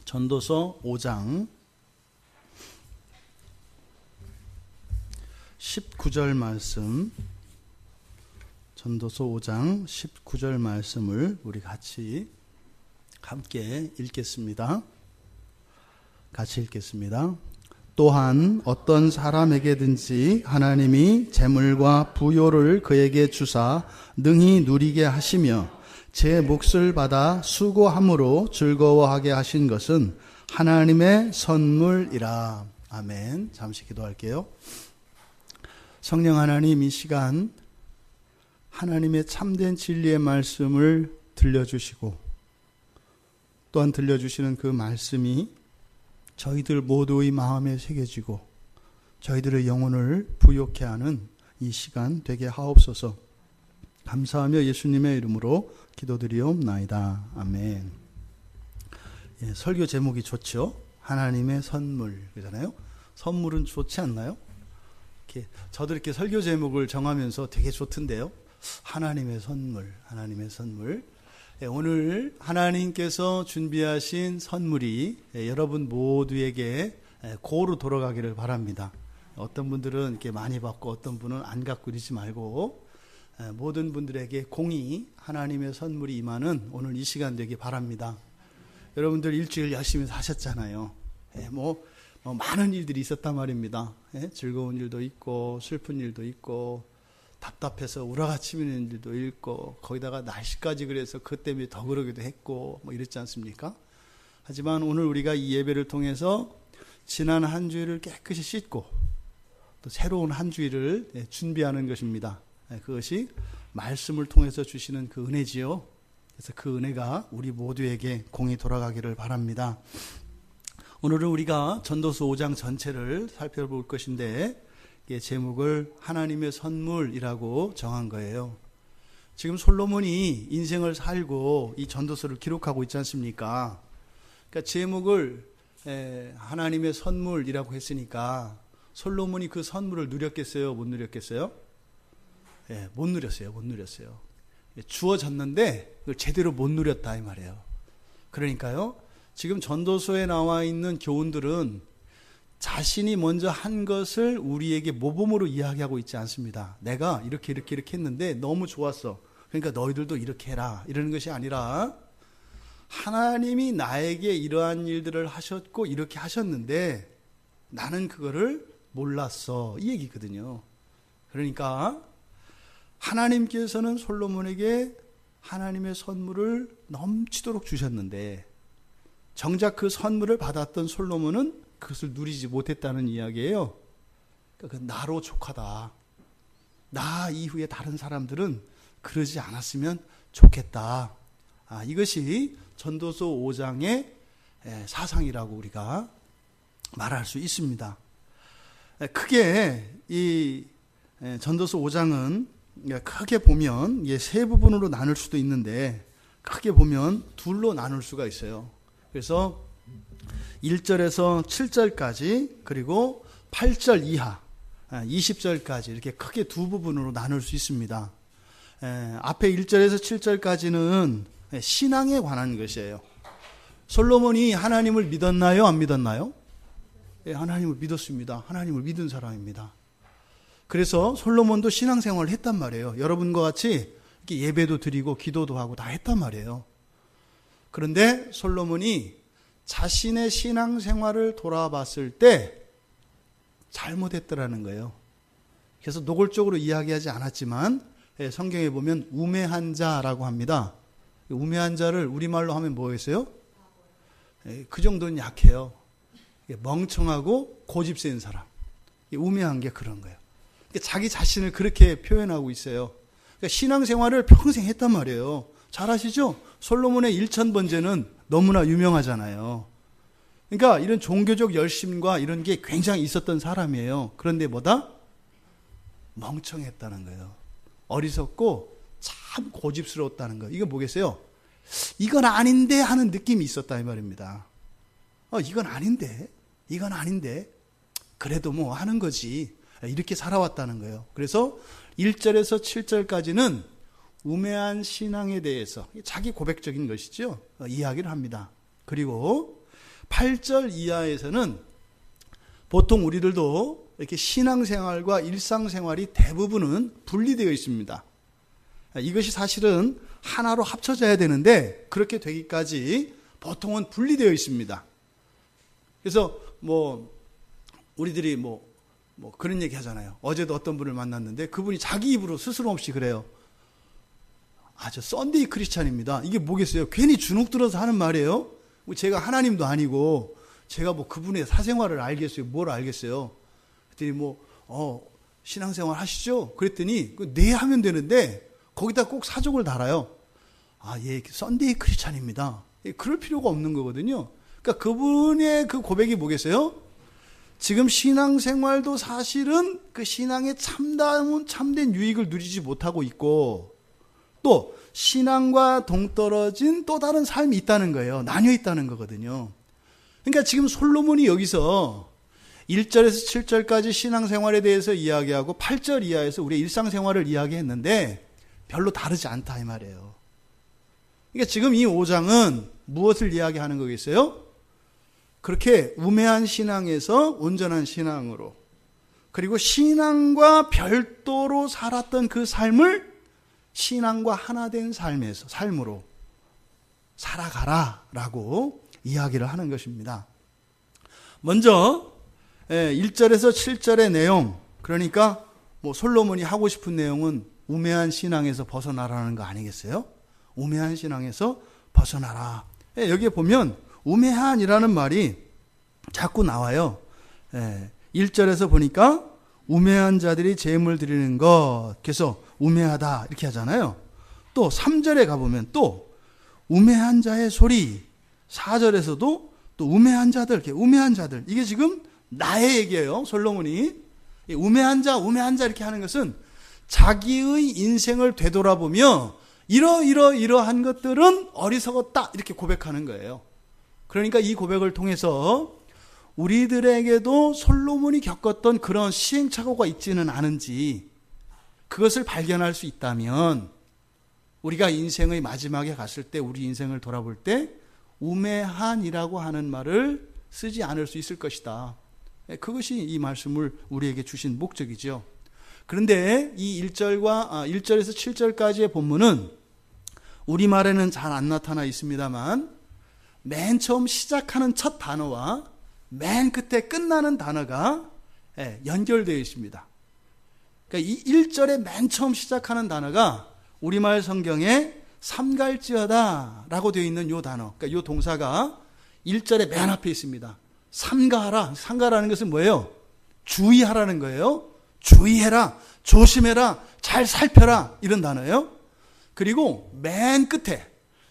전도서 5장 19절 말씀, 전도서 5장 19절 말씀을 우리 함께 읽겠습니다. 같이 읽겠습니다. 또한 어떤 사람에게든지 하나님이 재물과 부요를 그에게 주사 능히 누리게 하시며 제 몫을 받아 수고함으로 즐거워하게 하신 것은 하나님의 선물이라. 아멘. 잠시 기도할게요. 성령 하나님, 이 시간 하나님의 참된 진리의 말씀을 들려주시고 또한 들려주시는 그 말씀이 저희들 모두의 마음에 새겨지고 저희들의 영혼을 부욕케 하는 이 시간 되게 하옵소서. 감사하며 예수님의 이름으로 기도드리옵나이다. 아멘. 예, 설교 제목이 좋죠? 하나님의 선물, 그러잖아요. 선물은 좋지 않나요? 저도 이렇게 설교 제목을 정하면서 되게 좋던데요. 하나님의 선물, 하나님의 선물. 예, 오늘 하나님께서 준비하신 선물이 여러분 모두에게 고루 돌아가기를 바랍니다. 어떤 분들은 이렇게 많이 받고 어떤 분은 안 갖고 이러지 말고 모든 분들에게 공히 하나님의 선물이 임하는 오늘 이 시간 되기 바랍니다. 여러분들 일주일 열심히 사셨잖아요. 많은 일들이 있었단 말입니다. 즐거운 일도 있고 슬픈 일도 있고 답답해서 우라가치미는 일도 있고 거기다가 날씨까지 그래서 그 때문에 더 그러기도 했고 이랬지 않습니까? 하지만 오늘 우리가 이 예배를 통해서 지난 한 주일을 깨끗이 씻고 또 새로운 한 주일을 준비하는 것입니다. 그것이 말씀을 통해서 주시는 그 은혜지요. 그래서 그 은혜가 우리 모두에게 공히 돌아가기를 바랍니다. 오늘은 우리가 전도서 5장 전체를 살펴볼 것인데 제목을 하나님의 선물이라고 정한 거예요. 지금 솔로몬이 인생을 살고 이 전도서를 기록하고 있지 않습니까? 그러니까 제목을 하나님의 선물이라고 했으니까 솔로몬이 그 선물을 누렸겠어요? 못 누렸겠어요? 못 누렸어요. 못 누렸어요. 주어졌는데 그걸 제대로 못 누렸다 이 말이에요. 그러니까요, 지금 전도서에 나와 있는 교훈들은 자신이 먼저 한 것을 우리에게 모범으로 이야기하고 있지 않습니다. 내가 이렇게 했는데 너무 좋았어. 그러니까 너희들도 이렇게 해라. 이러는 것이 아니라 하나님이 나에게 이러한 일들을 하셨고 이렇게 하셨는데 나는 그거를 몰랐어. 이 얘기거든요. 그러니까 하나님께서는 솔로몬에게 하나님의 선물을 넘치도록 주셨는데 정작 그 선물을 받았던 솔로몬은 그것을 누리지 못했다는 이야기예요. 그러니까 나로 족하다. 나 이후에 다른 사람들은 그러지 않았으면 좋겠다. 이것이 전도서 5장의 사상이라고 우리가 말할 수 있습니다. 크게 이 전도서 5장은 크게 보면 세 부분으로 나눌 수도 있는데 크게 보면 둘로 나눌 수가 있어요. 그래서 1절에서 7절까지 그리고 8절 이하 20절까지 이렇게 크게 두 부분으로 나눌 수 있습니다. 앞에 1절에서 7절까지는 신앙에 관한 것이에요. 솔로몬이 하나님을 믿었나요? 안 믿었나요? 하나님을 믿었습니다. 하나님을 믿은 사람입니다. 그래서 솔로몬도 신앙생활을 했단 말이에요. 여러분과 같이 이렇게 예배도 드리고 기도도 하고 다 했단 말이에요. 그런데 솔로몬이 자신의 신앙생활을 돌아봤을 때 잘못했더라는 거예요. 그래서 노골적으로 이야기하지 않았지만 성경에 보면 우매한 자라고 합니다. 우매한 자를 우리말로 하면 뭐겠어요? 그 정도는 약해요. 멍청하고 고집센 사람. 우매한 게 그런 거예요. 자기 자신을 그렇게 표현하고 있어요. 그러니까 신앙생활을 평생 했단 말이에요. 잘 아시죠? 솔로몬의 1000번제는 너무나 유명하잖아요. 그러니까 이런 종교적 열심과 이런 게 굉장히 있었던 사람이에요. 그런데 뭐다? 멍청했다는 거예요. 어리석고 참 고집스러웠다는 거예요. 이거 뭐겠어요? 이건 아닌데 하는 느낌이 있었다 이 말입니다. 이건 아닌데 그래도 뭐 하는 거지. 이렇게 살아왔다는 거예요. 그래서 1절에서 7절까지는 우매한 신앙에 대해서 자기 고백적인 것이죠. 이야기를 합니다. 그리고 8절 이하에서는 보통 우리들도 이렇게 신앙생활과 일상생활이 대부분은 분리되어 있습니다. 이것이 사실은 하나로 합쳐져야 되는데 그렇게 되기까지 보통은 분리되어 있습니다. 그래서 우리들이 그런 얘기 하잖아요. 어제도 어떤 분을 만났는데 그분이 자기 입으로 스스럼 없이 그래요. 저 썬데이 크리스찬입니다. 이게 뭐겠어요? 괜히 주눅 들어서 하는 말이에요. 제가 하나님도 아니고 제가 그분의 사생활을 알겠어요? 뭘 알겠어요? 그랬더니 신앙생활 하시죠? 그랬더니 네 하면 되는데 거기다 꼭 사족을 달아요. 예, 썬데이 크리스찬입니다. 그럴 필요가 없는 거거든요. 그러니까 그분의 그 고백이 뭐겠어요? 지금 신앙생활도 사실은 그 신앙의 참된 유익을 누리지 못하고 있고 또 신앙과 동떨어진 또 다른 삶이 있다는 거예요. 나뉘어 있다는 거거든요. 그러니까 지금 솔로몬이 여기서 1절에서 7절까지 신앙생활에 대해서 이야기하고 8절 이하에서 우리의 일상생활을 이야기했는데 별로 다르지 않다 이 말이에요. 그러니까 지금 이 5장은 무엇을 이야기하는 거겠어요? 그렇게 우매한 신앙에서 온전한 신앙으로 그리고 신앙과 별도로 살았던 그 삶을 신앙과 하나 된 삶으로 살아가라라고 이야기를 하는 것입니다. 먼저 1절에서 7절의 내용, 그러니까 솔로몬이 하고 싶은 내용은 우매한 신앙에서 벗어나라는 거 아니겠어요? 우매한 신앙에서 벗어나라. 여기에 보면 우매한이라는 말이 자꾸 나와요. 1절에서 보니까 우매한 자들이 제물 드리는 것, 그래서 우매하다 이렇게 하잖아요. 또 3절에 가보면 또 우매한 자의 소리, 4절에서도 또 우매한 자들, 이게 지금 나의 얘기예요. 솔로몬이 우매한 자 이렇게 하는 것은 자기의 인생을 되돌아보며 이러한 것들은 어리석었다 이렇게 고백하는 거예요. 그러니까 이 고백을 통해서 우리들에게도 솔로몬이 겪었던 그런 시행착오가 있지는 않은지 그것을 발견할 수 있다면 우리가 인생의 마지막에 갔을 때 우리 인생을 돌아볼 때 우매한이라고 하는 말을 쓰지 않을 수 있을 것이다. 그것이 이 말씀을 우리에게 주신 목적이죠. 그런데 이 1절에서 7절까지의 본문은 우리말에는 잘 안 나타나 있습니다만 맨 처음 시작하는 첫 단어와 맨 끝에 끝나는 단어가 연결되어 있습니다. 그러니까 이 1절에 맨 처음 시작하는 단어가 우리말 성경에 삼갈지어다 라고 되어 있는 이 단어, 그러니까 이 동사가 1절에 맨 앞에 있습니다. 삼가라는 것은 뭐예요? 주의하라는 거예요. 주의해라, 조심해라, 잘 살펴라 이런 단어예요. 그리고 맨 끝에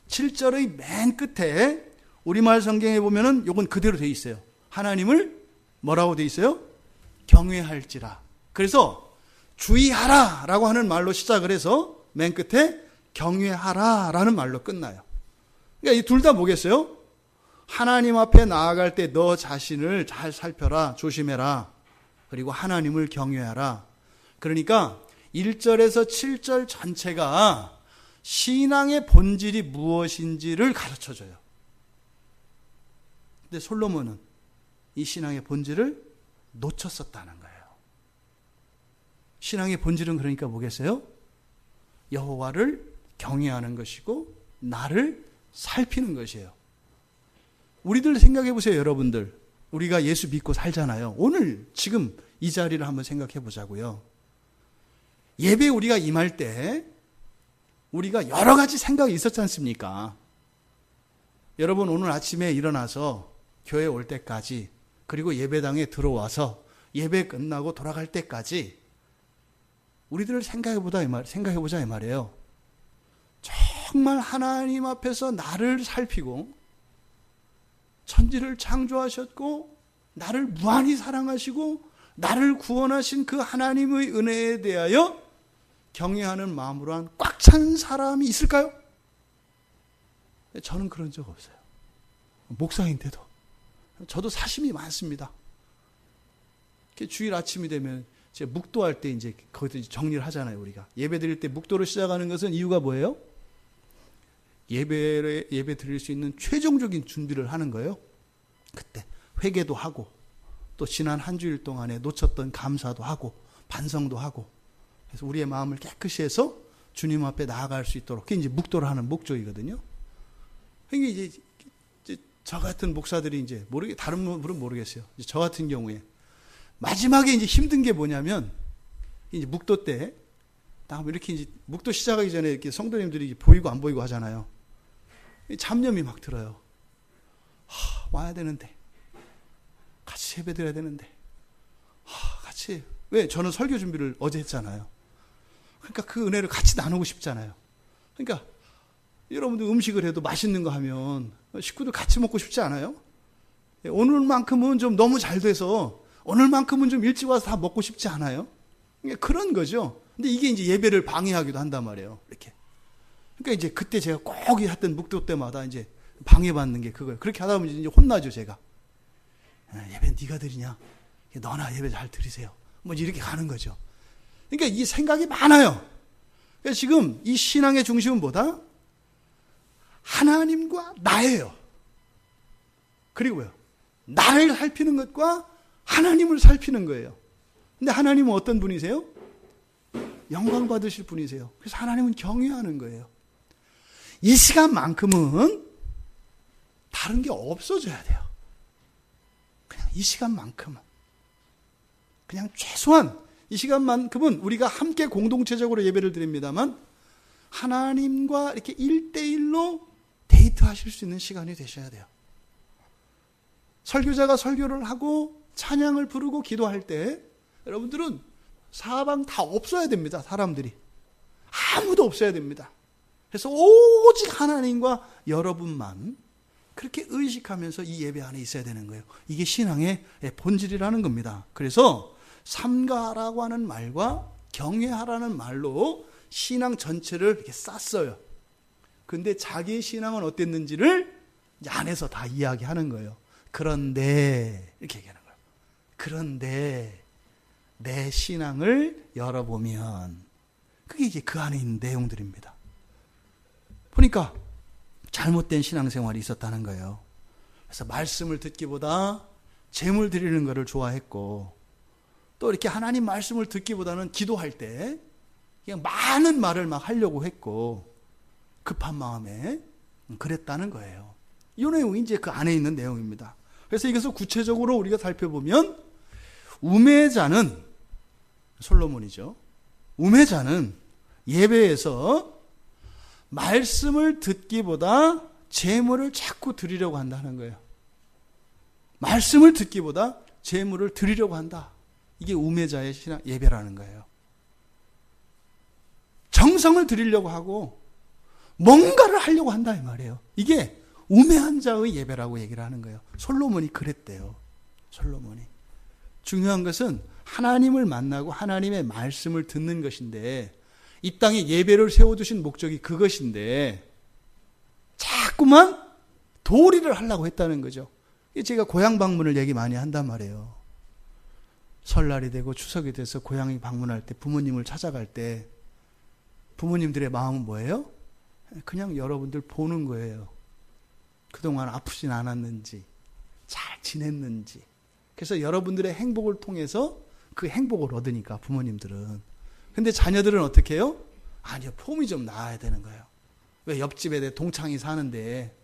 7절의 맨 끝에 우리말 성경에 보면은 이건 그대로 되어 있어요. 하나님을 뭐라고 되어 있어요? 경외할지라. 그래서 주의하라 라고 하는 말로 시작을 해서 맨 끝에 경외하라 라는 말로 끝나요. 그러니까 이 둘 다 뭐겠어요? 하나님 앞에 나아갈 때 너 자신을 잘 살펴라, 조심해라. 그리고 하나님을 경외하라. 그러니까 1절에서 7절 전체가 신앙의 본질이 무엇인지를 가르쳐줘요. 근데 솔로몬은 이 신앙의 본질을 놓쳤었다는 거예요. 신앙의 본질은 그러니까 뭐겠어요? 여호와를 경외하는 것이고 나를 살피는 것이에요. 우리들 생각해 보세요, 여러분들. 우리가 예수 믿고 살잖아요. 오늘 지금 이 자리를 한번 생각해 보자고요. 예배에 우리가 임할 때 우리가 여러 가지 생각이 있었지 않습니까? 여러분 오늘 아침에 일어나서 교회 올 때까지 그리고 예배당에 들어와서 예배 끝나고 돌아갈 때까지 우리들을 생각해보자 이 말이에요. 정말 하나님 앞에서 나를 살피고 천지를 창조하셨고 나를 무한히 사랑하시고 나를 구원하신 그 하나님의 은혜에 대하여 경외하는 마음으로 한 꽉 찬 사람이 있을까요? 저는 그런 적 없어요. 목사인데도. 저도 사심이 많습니다. 주일 아침이 되면 제가 묵도할 때 이제 거기서 정리를 하잖아요, 우리가. 예배 드릴 때 묵도로 시작하는 것은 이유가 뭐예요? 예배 드릴 수 있는 최종적인 준비를 하는 거예요. 그때 회개도 하고 또 지난 한 주일 동안에 놓쳤던 감사도 하고 반성도 하고, 그래서 우리의 마음을 깨끗이 해서 주님 앞에 나아갈 수 있도록, 그게 이제 묵도를 하는 목적이거든요. 그러니까 이제 저 같은 목사들이 이제 다른 분은 모르겠어요. 이제 저 같은 경우에 마지막에 이제 힘든 게 뭐냐면, 이제 묵도 때 다음 이렇게 이제 묵도 시작하기 전에 이렇게 성도님들이 보이고 안 보이고 하잖아요. 잡념이 막 들어요. 와야 되는데, 같이 예배 드려야 되는데, 같이, 왜? 저는 설교 준비를 어제 했잖아요. 그러니까 그 은혜를 같이 나누고 싶잖아요. 그러니까 여러분들 음식을 해도 맛있는 거 하면 식구들 같이 먹고 싶지 않아요? 오늘만큼은 좀 너무 잘 돼서 오늘만큼은 좀 일찍 와서 다 먹고 싶지 않아요? 그런 거죠. 근데 이게 이제 예배를 방해하기도 한단 말이에요. 이렇게. 그러니까 이제 그때 제가 꼭 했던 묵도 때마다 이제 방해받는 게 그거예요. 그렇게 하다 보면 이제 혼나죠, 제가. 예배 네가 드리냐? 너나 예배 잘 드리세요. 뭐 이렇게 가는 거죠. 그러니까 이 생각이 많아요. 그러니까 지금 이 신앙의 중심은 뭐다? 하나님과 나예요. 그리고요, 나를 살피는 것과 하나님을 살피는 거예요. 근데 하나님은 어떤 분이세요? 영광 받으실 분이세요. 그래서 하나님은 경외하는 거예요. 이 시간만큼은 다른 게 없어져야 돼요. 그냥 이 시간만큼은. 그냥 최소한 이 시간만큼은 우리가 함께 공동체적으로 예배를 드립니다만 하나님과 이렇게 1대1로 데이트하실 수 있는 시간이 되셔야 돼요. 설교자가 설교를 하고 찬양을 부르고 기도할 때 여러분들은 사방 다 없어야 됩니다. 사람들이. 아무도 없어야 됩니다. 그래서 오직 하나님과 여러분만 그렇게 의식하면서 이 예배 안에 있어야 되는 거예요. 이게 신앙의 본질이라는 겁니다. 그래서 삼가하라고 하는 말과 경외하라는 말로 신앙 전체를 이렇게 쌌어요. 근데 자기의 신앙은 어땠는지를 이제 안에서 다 이야기하는 거예요. 그런데 이렇게 얘기하는 거예요. 그런데 내 신앙을 열어보면 그게 이제 그 안에 있는 내용들입니다. 보니까 잘못된 신앙생활이 있었다는 거예요. 그래서 말씀을 듣기보다 제물 드리는 것을 좋아했고, 또 이렇게 하나님 말씀을 듣기보다는 기도할 때 그냥 많은 말을 막 하려고 했고, 급한 마음에 그랬다는 거예요. 이 내용이 이제 그 안에 있는 내용입니다. 그래서 이것을 구체적으로 우리가 살펴보면, 우매자는, 솔로몬이죠. 우매자는 예배에서 말씀을 듣기보다 제물을 자꾸 드리려고 한다는 거예요. 말씀을 듣기보다 제물을 드리려고 한다. 이게 우매자의 신앙 예배라는 거예요. 정성을 드리려고 하고 뭔가를 하려고 한다 이 말이에요. 이게 우매한 자의 예배라고 얘기를 하는 거예요. 솔로몬이 그랬대요. 솔로몬이. 중요한 것은 하나님을 만나고 하나님의 말씀을 듣는 것인데, 이 땅에 예배를 세워두신 목적이 그것인데 자꾸만 도리를 하려고 했다는 거죠. 제가 고향 방문을 얘기 많이 한단 말이에요. 설날이 되고 추석이 돼서 고향에 방문할 때, 부모님을 찾아갈 때 부모님들의 마음은 뭐예요? 그냥 여러분들 보는 거예요. 그동안 아프진 않았는지, 잘 지냈는지. 그래서 여러분들의 행복을 통해서 그 행복을 얻으니까 부모님들은. 근데 자녀들은 어떻게 해요? 아니요, 폼이 좀 나아야 되는 거예요. 왜? 옆집에 내 동창이 사는데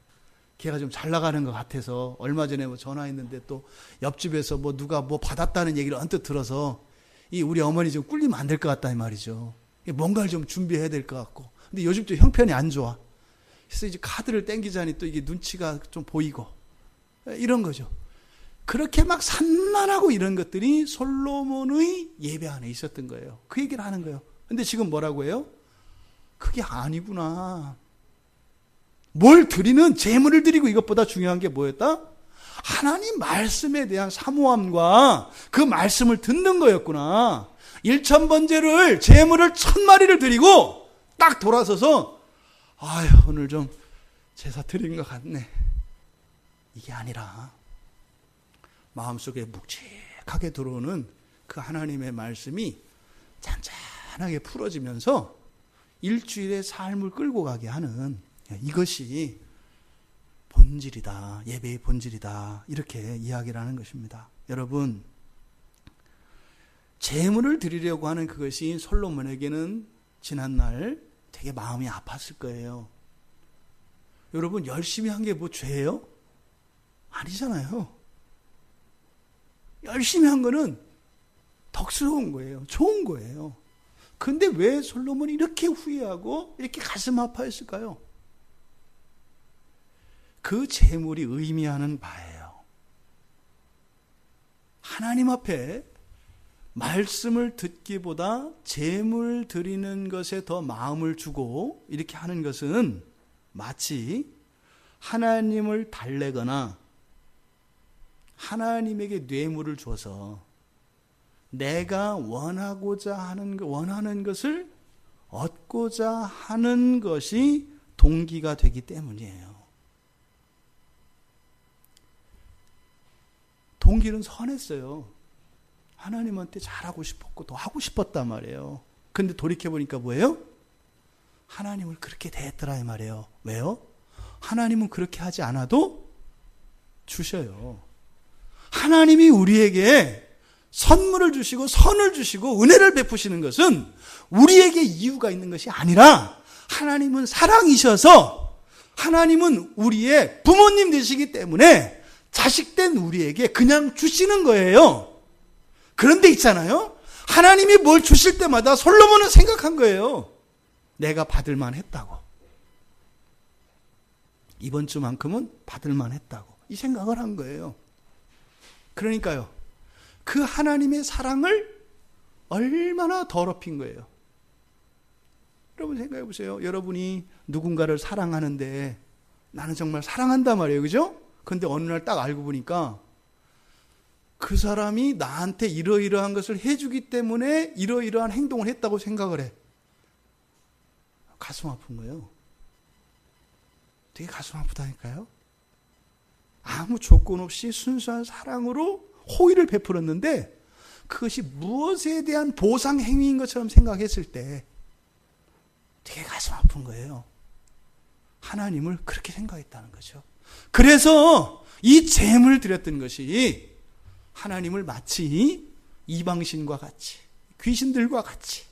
걔가 좀 잘 나가는 것 같아서 얼마 전에 뭐 전화했는데 또 옆집에서 뭐 누가 뭐 받았다는 얘기를 언뜻 들어서 이 우리 어머니 좀 꿀리면 안 될 것 같다 이 말이죠. 뭔가를 좀 준비해야 될 것 같고. 근데 요즘 또 형편이 안 좋아. 그래서 이제 카드를 땡기자니 또 이게 눈치가 좀 보이고 이런 거죠. 그렇게 막 산만하고 이런 것들이 솔로몬의 예배 안에 있었던 거예요. 그 얘기를 하는 거예요. 근데 지금 뭐라고 해요? 그게 아니구나. 뭘 드리는, 제물을 드리고 이것보다 중요한 게 뭐였다? 하나님 말씀에 대한 사모함과 그 말씀을 듣는 거였구나. 1,000번제를, 제물을 1,000마리를 드리고 딱 돌아서서 아유, 오늘 좀 제사 드린 것 같네. 이게 아니라 마음속에 묵직하게 들어오는 그 하나님의 말씀이 잔잔하게 풀어지면서 일주일의 삶을 끌고 가게 하는, 이것이 본질이다. 예배의 본질이다. 이렇게 이야기를 하는 것입니다. 여러분, 제물을 드리려고 하는 그것이 솔로몬에게는 지난날 되게 마음이 아팠을 거예요. 여러분, 열심히 한 게 뭐 죄예요? 아니잖아요. 열심히 한 거는 덕스러운 거예요. 좋은 거예요. 근데 왜 솔로몬이 이렇게 후회하고 이렇게 가슴 아파했을까요? 그 제물이 의미하는 바예요. 하나님 앞에 말씀을 듣기보다 제물 드리는 것에 더 마음을 주고 이렇게 하는 것은 마치 하나님을 달래거나 하나님에게 뇌물을 줘서 내가 원하는 것을 얻고자 하는 것이 동기가 되기 때문이에요. 동기는 선했어요. 하나님한테 잘하고 싶었고 더 하고 싶었단 말이에요. 근데 돌이켜보니까 뭐예요? 하나님을 그렇게 대했더라 이 말이에요. 왜요? 하나님은 그렇게 하지 않아도 주셔요. 하나님이 우리에게 선물을 주시고 선을 주시고 은혜를 베푸시는 것은 우리에게 이유가 있는 것이 아니라 하나님은 사랑이셔서 하나님은 우리의 부모님 되시기 때문에 자식된 우리에게 그냥 주시는 거예요. 그런데 있잖아요. 하나님이 뭘 주실 때마다 솔로몬은 생각한 거예요. 내가 받을만 했다고. 이번 주만큼은 받을만 했다고. 이 생각을 한 거예요. 그러니까요. 그 하나님의 사랑을 얼마나 더럽힌 거예요. 여러분 생각해 보세요. 여러분이 누군가를 사랑하는데 나는 정말 사랑한단 말이에요. 그죠? 근데 어느 날 딱 알고 보니까 그 사람이 나한테 이러이러한 것을 해주기 때문에 이러이러한 행동을 했다고 생각을 해. 가슴 아픈 거예요. 되게 가슴 아프다니까요. 아무 조건 없이 순수한 사랑으로 호의를 베풀었는데 그것이 무엇에 대한 보상 행위인 것처럼 생각했을 때 되게 가슴 아픈 거예요. 하나님을 그렇게 생각했다는 거죠. 그래서 이 제물 드렸던 것이 하나님을 마치 이방신과 같이 귀신들과 같이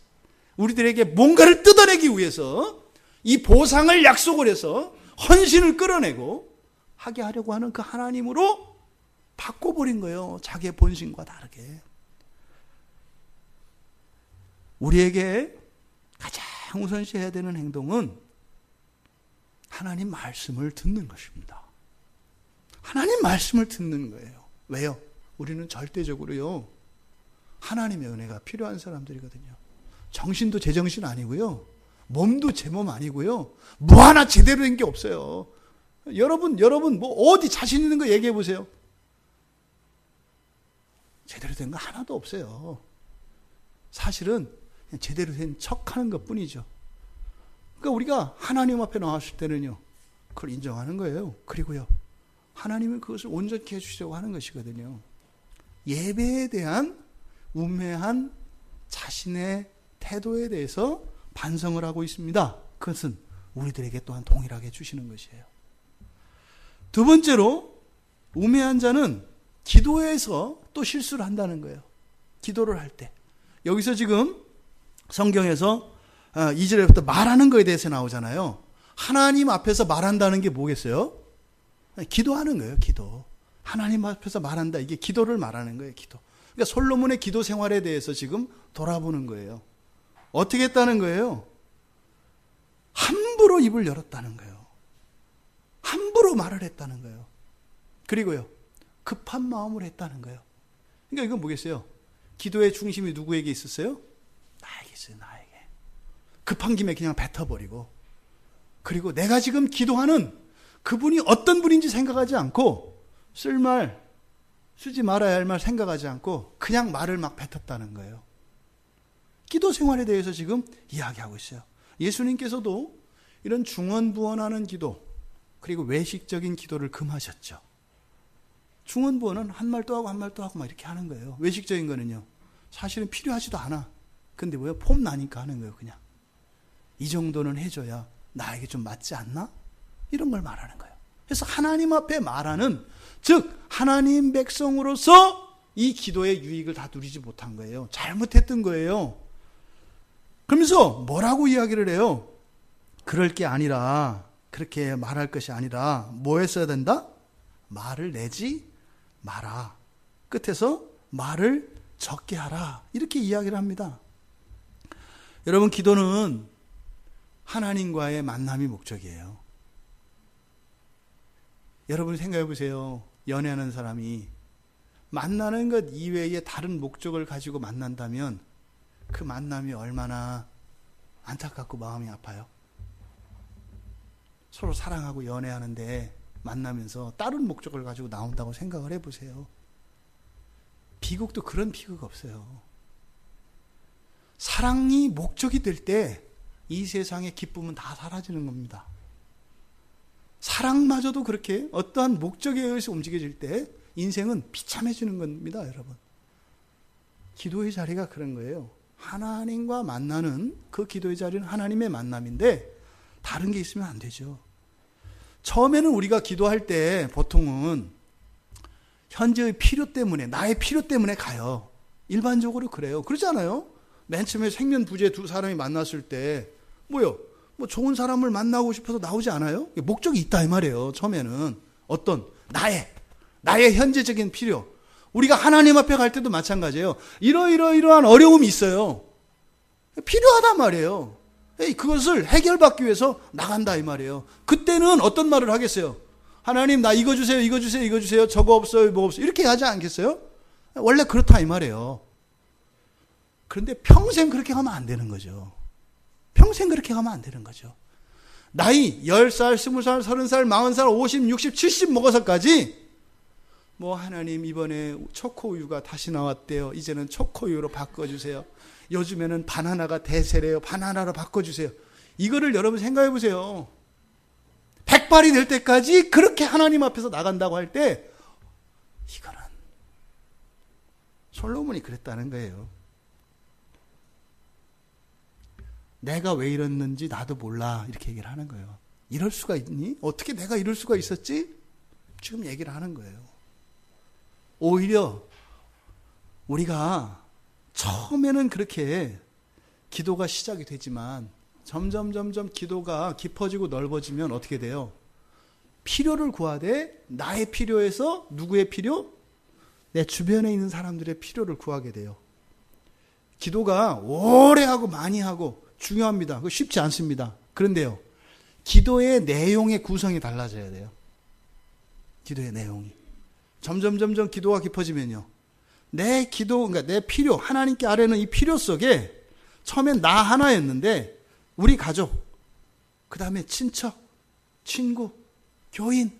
우리들에게 뭔가를 뜯어내기 위해서 이 보상을 약속을 해서 헌신을 끌어내고 하게 하려고 하는 그 하나님으로 바꿔버린 거예요. 자기의 본심과 다르게. 우리에게 가장 우선시해야 되는 행동은 하나님 말씀을 듣는 것입니다. 하나님 말씀을 듣는 거예요. 왜요? 우리는 절대적으로요. 하나님의 은혜가 필요한 사람들이거든요. 정신도 제정신 아니고요. 몸도 제 몸 아니고요. 뭐 하나 제대로 된 게 없어요. 여러분 뭐 어디 자신 있는 거 얘기해 보세요. 제대로 된 거 하나도 없어요. 사실은 그냥 제대로 된 척하는 것 뿐이죠. 그러니까 우리가 하나님 앞에 나왔을 때는요. 그걸 인정하는 거예요. 그리고요. 하나님은 그것을 온전케 해주시려고 하는 것이거든요. 예배에 대한 우매한 자신의 태도에 대해서 반성을 하고 있습니다. 그것은 우리들에게 또한 동일하게 주시는 것이에요. 두 번째로 우매한 자는 기도에서 또 실수를 한다는 거예요. 기도를 할 때. 여기서 지금 성경에서 2절부터 말하는 거에 대해서 나오잖아요. 하나님 앞에서 말한다는 게 뭐겠어요? 기도하는 거예요. 기도. 하나님 앞에서 말한다. 이게 기도를 말하는 거예요. 기도. 그러니까 솔로몬의 기도 생활에 대해서 지금 돌아보는 거예요. 어떻게 했다는 거예요? 함부로 입을 열었다는 거예요. 함부로 말을 했다는 거예요. 그리고요. 급한 마음을 했다는 거예요. 그러니까 이건 뭐겠어요? 기도의 중심이 누구에게 있었어요? 나에게 있어요. 나에게. 급한 김에 그냥 뱉어버리고 그리고 내가 지금 기도하는 그분이 어떤 분인지 생각하지 않고 쓸 말, 쓰지 말아야 할 말 생각하지 않고 그냥 말을 막 뱉었다는 거예요. 기도 생활에 대해서 지금 이야기하고 있어요. 예수님께서도 이런 중언부언하는 기도 그리고 외식적인 기도를 금하셨죠. 중언부언은 한 말 또 하고 한 말 또 하고 막 이렇게 하는 거예요. 외식적인 거는요. 사실은 필요하지도 않아. 근데 뭐예요? 폼 나니까 하는 거예요. 그냥. 이 정도는 해줘야 나에게 좀 맞지 않나? 이런 걸 말하는 거예요. 그래서 하나님 앞에 말하는, 즉 하나님 백성으로서 이 기도의 유익을 다 누리지 못한 거예요. 잘못했던 거예요. 그러면서 뭐라고 이야기를 해요? 그럴 게 아니라, 그렇게 말할 것이 아니라 뭐 했어야 된다? 말을 내지 마라. 끝에서 말을 적게 하라. 이렇게 이야기를 합니다. 여러분, 기도는 하나님과의 만남이 목적이에요. 여러분 생각해 보세요. 연애하는 사람이 만나는 것 이외에 다른 목적을 가지고 만난다면 그 만남이 얼마나 안타깝고 마음이 아파요. 서로 사랑하고 연애하는데 만나면서 다른 목적을 가지고 나온다고 생각을 해보세요. 비극도 그런 비극 없어요. 사랑이 목적이 될 때 이 세상의 기쁨은 다 사라지는 겁니다. 사랑마저도 그렇게 어떠한 목적에 의해서 움직여질 때 인생은 비참해지는 겁니다, 여러분. 기도의 자리가 그런 거예요. 하나님과 만나는 그 기도의 자리는 하나님의 만남인데 다른 게 있으면 안 되죠. 처음에는 우리가 기도할 때 보통은 현재의 필요 때문에, 나의 필요 때문에 가요. 일반적으로 그래요. 그러잖아요. 맨 처음에 생면부재 두 사람이 만났을 때 뭐요? 뭐 좋은 사람을 만나고 싶어서 나오지 않아요? 목적이 있다 이 말이에요. 처음에는 어떤 나의 현재적인 필요. 우리가 하나님 앞에 갈 때도 마찬가지예요. 이러한 어려움이 있어요. 필요하단 말이에요. 그것을 해결받기 위해서 나간다 이 말이에요. 그때는 어떤 말을 하겠어요? 하나님, 나 이거 주세요, 이거 주세요, 이거 주세요. 저거 없어요, 뭐 없어요. 이렇게 하지 않겠어요? 원래 그렇다 이 말이에요. 그런데 평생 그렇게 가면 안 되는 거죠. 평생 그렇게 가면 안 되는 거죠. 나이 10살, 20살, 30살, 40살, 50, 60, 70 먹어서까지 뭐 하나님 이번에 초코우유가 다시 나왔대요. 이제는 초코우유로 바꿔주세요. 요즘에는 바나나가 대세래요. 바나나로 바꿔주세요. 이거를 여러분 생각해 보세요. 100발이 될 때까지 그렇게 하나님 앞에서 나간다고 할 때 이거는 솔로몬이 그랬다는 거예요. 내가 왜 이랬는지 나도 몰라 이렇게 얘기를 하는 거예요. 이럴 수가 있니? 어떻게 내가 이럴 수가 있었지? 지금 얘기를 하는 거예요. 오히려 우리가 처음에는 그렇게 기도가 시작이 되지만 점점 기도가 깊어지고 넓어지면 어떻게 돼요? 필요를 구하되 나의 필요에서 누구의 필요? 내 주변에 있는 사람들의 필요를 구하게 돼요. 기도가 오래 하고 많이 하고 중요합니다. 그거 쉽지 않습니다. 그런데요, 기도의 내용의 구성이 달라져야 돼요. 기도의 내용이. 점점 기도가 깊어지면요, 내 기도, 그러니까 내 필요, 하나님께 아뢰는 이 필요 속에 처음엔 나 하나였는데 우리 가족, 그 다음에 친척, 친구, 교인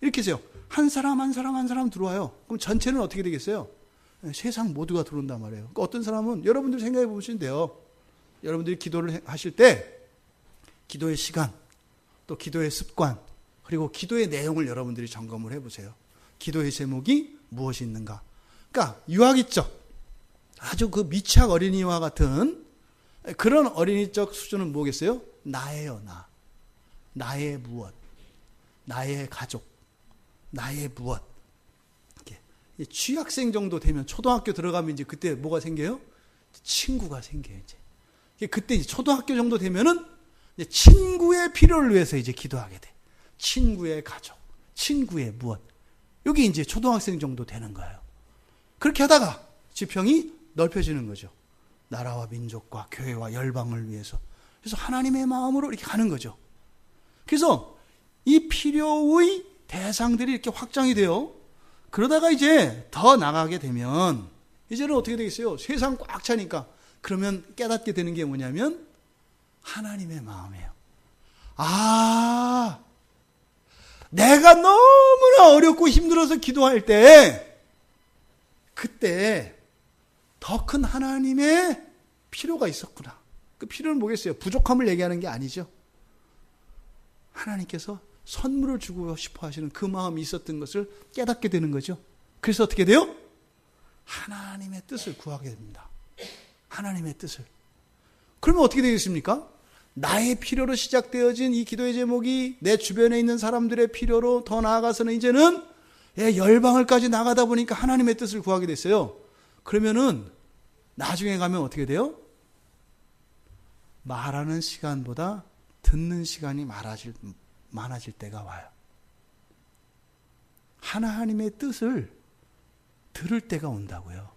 이렇게 해서요. 한 사람 들어와요. 그럼 전체는 어떻게 되겠어요? 세상 모두가 들어온단 말이에요. 그러니까 어떤 사람은 여러분들 생각해 보시면 돼요. 여러분들이 기도를 하실 때 기도의 시간, 또 기도의 습관, 그리고 기도의 내용을 여러분들이 점검을 해보세요. 기도의 제목이 무엇이 있는가? 그러니까 유아기적, 아주 그 미취학 어린이와 같은 그런 어린이적 수준은 뭐겠어요? 나예요, 나. 나의 무엇, 나의 가족, 나의 무엇. 이렇게 취학생 정도 되면 초등학교 들어가면 이제 그때 뭐가 생겨요? 친구가 생겨요, 이제. 그때 이제 초등학교 정도 되면은 이제 친구의 필요를 위해서 이제 기도하게 돼. 친구의 가족, 친구의 무엇. 여기 이제 초등학생 정도 되는 거예요. 그렇게 하다가 지평이 넓혀지는 거죠. 나라와 민족과 교회와 열방을 위해서. 그래서 하나님의 마음으로 이렇게 가는 거죠. 그래서 이 필요의 대상들이 이렇게 확장이 돼요. 그러다가 이제 더 나가게 되면 이제는 어떻게 되겠어요? 세상 꽉 차니까. 그러면 깨닫게 되는 게 뭐냐면 하나님의 마음이에요. 아, 내가 너무나 어렵고 힘들어서 기도할 때 그때 더 큰 하나님의 필요가 있었구나. 그 필요는 뭐겠어요? 부족함을 얘기하는 게 아니죠. 하나님께서 선물을 주고 싶어 하시는 그 마음이 있었던 것을 깨닫게 되는 거죠. 그래서 어떻게 돼요? 하나님의 뜻을 구하게 됩니다. 하나님의 뜻을. 그러면 어떻게 되겠습니까? 나의 필요로 시작되어진 이 기도의 제목이 내 주변에 있는 사람들의 필요로 더 나아가서는 이제는 열방을까지 나가다 보니까 하나님의 뜻을 구하게 됐어요. 그러면은 나중에 가면 어떻게 돼요? 말하는 시간보다 듣는 시간이 많아질 때가 와요. 하나님의 뜻을 들을 때가 온다고요.